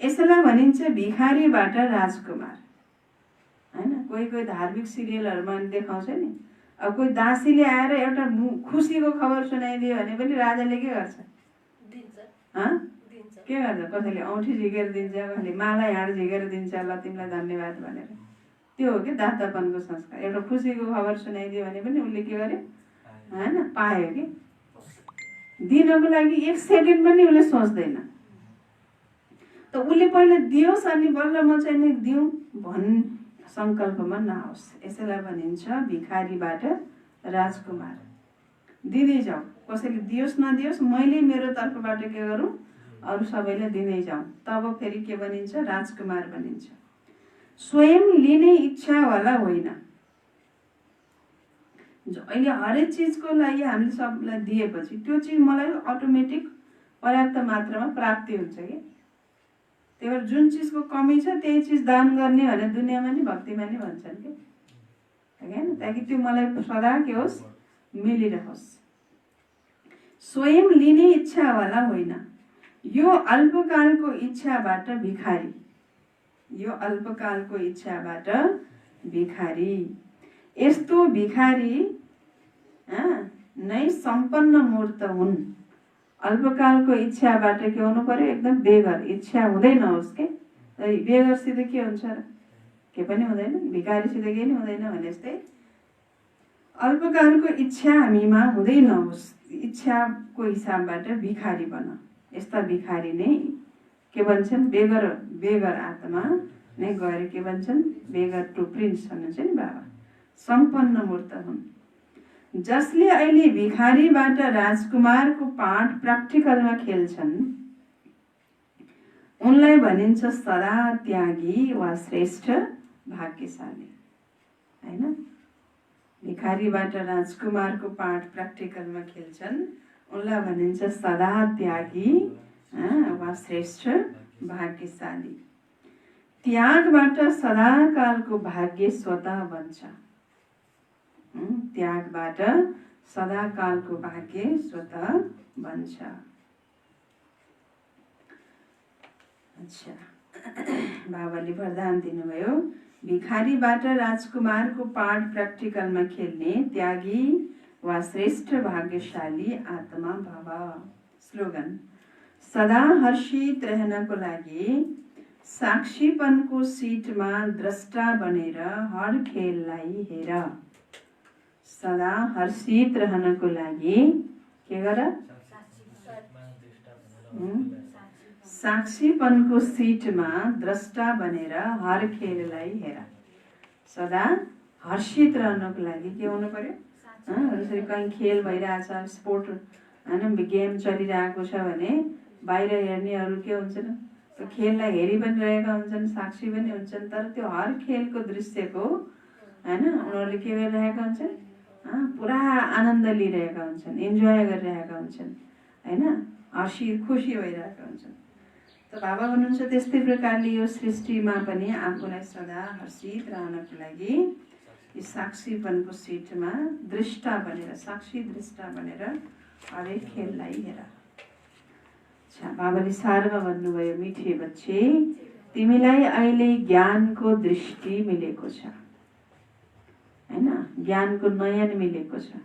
यसलाई भनिन्छ भिखारीबाट राजकुमार होइन। कोही धार्मिक सिरियलहरूमा देखाउँछ नि, अब कोही दासीले आएर एउटा खुसीको खबर सुनाइदियो भने पनि राजाले के गर्छ? के गर्छ? कसैले औँठी झिकेर दिन्छ, कसैले माला हाँड झिकेर दिन्छ, ल तिमीलाई धन्यवाद भनेर। त्यो हो कि दातापनको संस्कार। एउटा खुसीको खबर सुनाइदियो भने पनि उसले के गर्यो होइन, पायो कि। दिनको लागि 1 सेकेन्ड पनि उसले सोच्दैन। त उसले पहिला दियोस् अनि बल्ल म चाहिँ नि दिउँ भन्ने सङ्कल्पमा नहोस्। यसैलाई भनिन्छ भिखारीबाट राजकुमार। दिँदै जाऊ, कसैले दियोस् नदियोस्, मैले मेरो तर्फबाट के गरौँ, अरू सबैलाई दिँदै जाउँ। तब फेरि के बनिन्छ? राजकुमार बनिन्छ। स्वयं लिने इच्छावाला होइन। अहिले हरेक चिजको लागि हामीले सबलाई दिएपछि त्यो चिज मलाई अटोमेटिक पर्याप्त मात्रामा प्राप्ति हुन्छ कि। त्यही भएर जुन चिजको कमी छ त्यही चिज दान गर्ने भने दुनियाँमा नि भक्तिमा नि भन्छन् कि होइन, ताकि त्यो मलाई सदा के होस्, मिलिरहोस्। स्वयं लिने इच्छावाला होइन। यो अल्पकालको इच्छाबाट भिखारी, यो अल्पकालको इच्छाबाट भिखारी। यस्तो भिखारी नै सम्पन्न मूर्त हुन्। अल्पकालको इच्छाबाट के हुनु पर्यो? एकदम बेगर, इच्छा हुँदै नहोस् के। बेगरसित के हुन्छ र? के पनि हुँदैन, भिखारीसित केही नि हुँदैन भने जस्तै अल्पकालको इच्छा हामीमा हुँदै नहोस्। इच्छाको हिसाबबाट भिखारी बन। यस्ता भिखारी नै के भन्छन्? बेगर, बेगर आत्मा नै गएर के भन्छन्? बेगर टु प्रिन्स भन्नुहुन्छ नि बाबा। सम्पन्न मूर्त हुन्। जसले अहिले भिखारीबाट राजकुमारको पाठ प्र्याक्टिकलमा खेल्छन् उनलाई भनिन्छ सदा त्यागी वा श्रेष्ठ भाग्यशाली, हैन? भिखारीबाट राजकुमारको पाठ प्र्याक्टिकलमा खेल्छन् उनलाई भनिन्छ सदा त्यागी वा श्रेष्ठ भाग्यशाली। त्यागबाट सदाकालको भाग्य स्वतः बन्छ। त्यागबाट सदाकालको भाग्य स्वतः बन्छ। अच्छा, बाबाले वरदान दिनुभयो, भिखारीबाट राजकुमारको पाठ प्र्याक्टिकलमा खेल्ने त्यागी वा श्रेष्ठ भाग्यशाली आत्मा भव। स्लोगन, सदा हर्षित रहनको लागि साक्षीपनको सिटमा द्रष्टा बनेर हर खेललाई हेर। सदा हर्षित रहनको लागि के गर? साक्षीपनको सिटमा द्रष्टा बनेर हर खेललाई हेर। सदा हर्षित रहनको लागि के हुनु पर्यो? जसरी कहीँ खेल भइरहेछ, स्पोर्ट होइन, गेम चलिरहेको छ भने बाहिर हेर्नेहरू के हुन्छन्? त्यो खेललाई हेरि पनि रहेका हुन्छन्, साक्षी पनि हुन्छन्, तर त्यो हर खेलको दृश्यको होइन उनीहरूले के गरिरहेका हुन्छन्? पुरा आनन्द लिइरहेका हुन्छन्, इन्जोय गरिरहेका हुन्छन्, होइन? हर्षी खुसी भइरहेका हुन्छन्। त बाबा भन्नुहुन्छ त्यस्तै प्रकारले यो सृष्टिमा पनि आफूलाई सदा हर्षित रहनको लागि यो साक्षीपनको सिटमा दृष्टा बनेर, साक्षी दृष्टा बनेर हरेक खेललाई हेर। अच्छा, बाबाले सारमा भन्नुभयो, मिठे बच्चे तिमीलाई अहिले ज्ञानको दृष्टि मिलेको छ, हैन? ज्ञानको नयन मिलेको छ,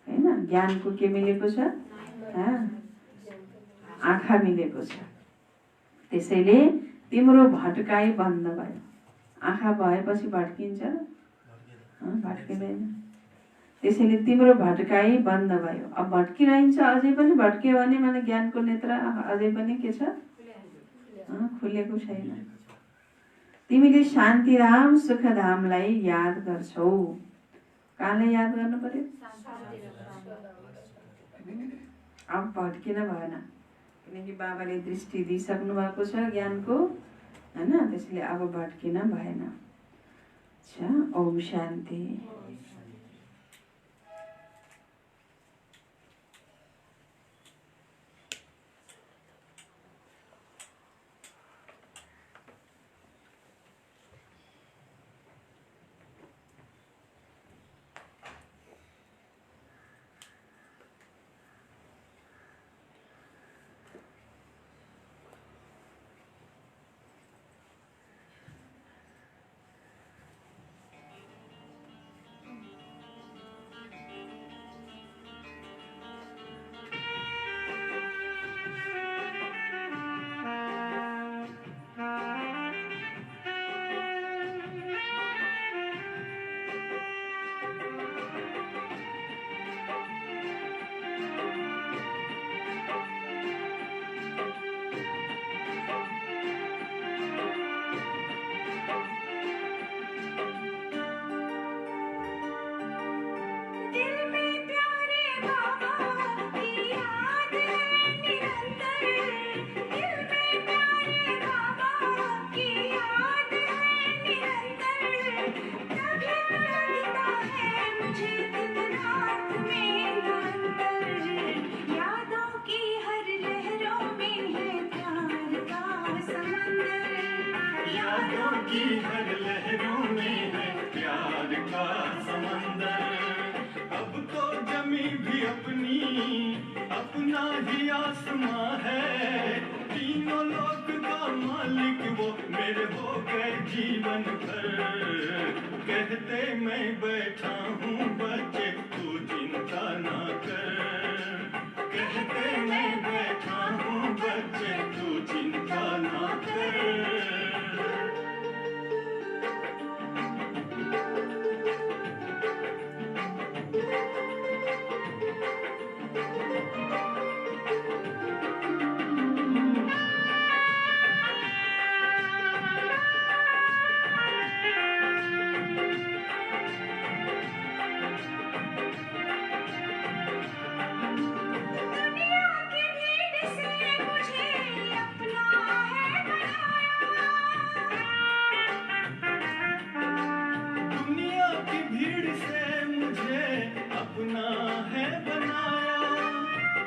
हैन? ज्ञानको के मिलेको छ? आँखा मिलेको छ। त्यसैले तिम्रो भट्काइ बन्द भयो। आँखा भएपछि भट्किन्छ? भट्किँदैन। त्यसैले तिम्रो भट्काइ बन्द भयो। अब भट्किरहन्छ, अझै पनि भट्क्यो भने माने ज्ञानको नेत्र अझै पनि के छ? खुलेको छैन। तिमीले शान्तिधाम सुखधामलाई याद गर्छौ। कहाँलाई याद गर्नु पर्यो? अब भट्किन भएन, किनकि बाबाले दृष्टि दिइसक्नु भएको छ ज्ञानको, हैन? त्यसैले अब भट्किन भएन। अच्छा, ओम शान्ति। अपना ही आसमां है, तीनों लोक का मालिक वो मेरे हो गए जीवन भर। कहते मैं बैठा हूँ बच्चे तू चिंता ना भीड़ से मुझे अपना है बनाया।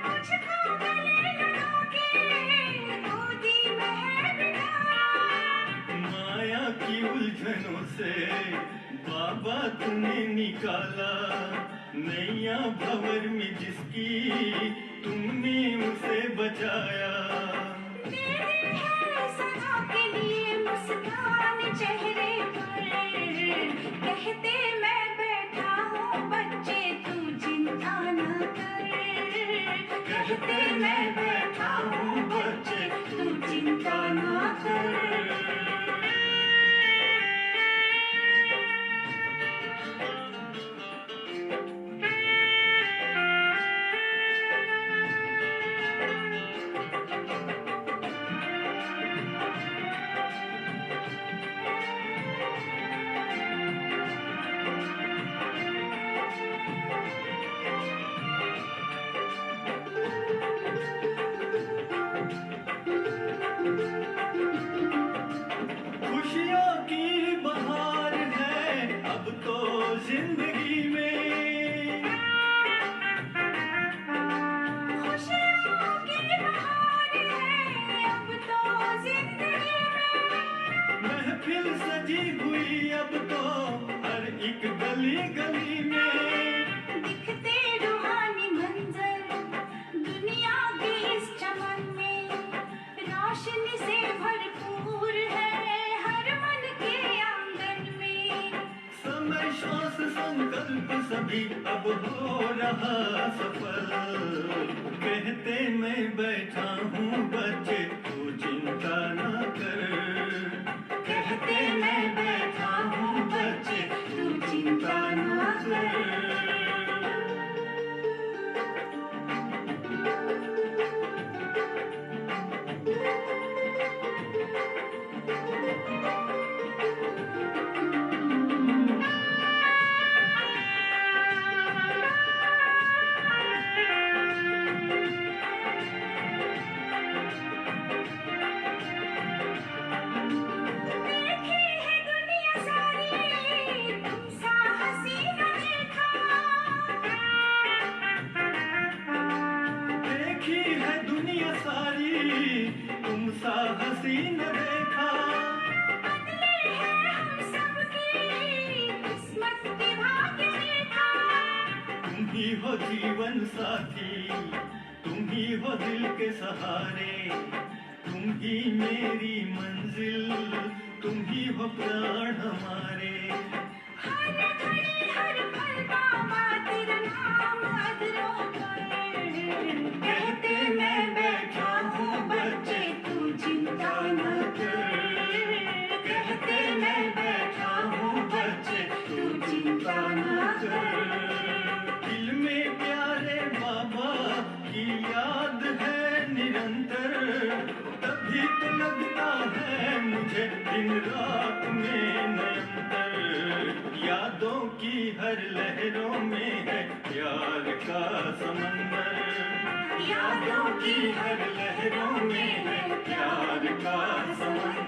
मुझको गले लगा के गोदी में है बिठाया। माया की उलझनों से बाबा तूने निकाला, नैया भंवर में जिसकी तुमने उसे बचाया। तेरी है सदा के लिए मुस्कान चेहरे पर, कहते मैं बैठा हूँ बच्चे तू चिंता न कर। कहते मैं बैठा हूँ बच्चे तू चिंता न कर। खुशियों की बहार है अब तो जिंदगी में। खुशियों की बहार है अब तो जिंदगी में। महफिल सजी हुई अब तो हर एक गली गली में। दिखते रूहानी मंजर दुनिया के इस चमन में, रोशनी से भरपूर है हर मन के आंगन में। समय श्वास संकल्प सभी अब हो रहा सफल, कहते मैं बैठा हूँ बच्चे तू चिंता न कर। कहते मैं बैठा हूँ बच्चे तू चिंता न कर। देखी है दुनिया सारी तुम सा हसीना देखा। देखी है दुनिया सारी तुम सा हसीन देखा। बदले हैं हम सबकी किस्मत के भाग्य रेखा। तुम ही हो जीवन साथी, तुम ही हो दिल के सहारे, तुम ही मेरी मंजिल, तुम ही हो प्राण हमारे। हर घड़ी हर पल बाबा तेरा नाम अधरों पर, कहते मैं बैठा हूँ बच्चे तू चिंता न कर। कहते मैं बैठा हूँ बच्चे तू चिंता न कर। दिल में प्यारे बाबा की याद है निरंतर, तभी तो लगता है मुझे दिन रात में निरंतर। यादों की हर लहरों में है प्यार का समंदर। यादों की हर लहरों में है प्यार का समंदर।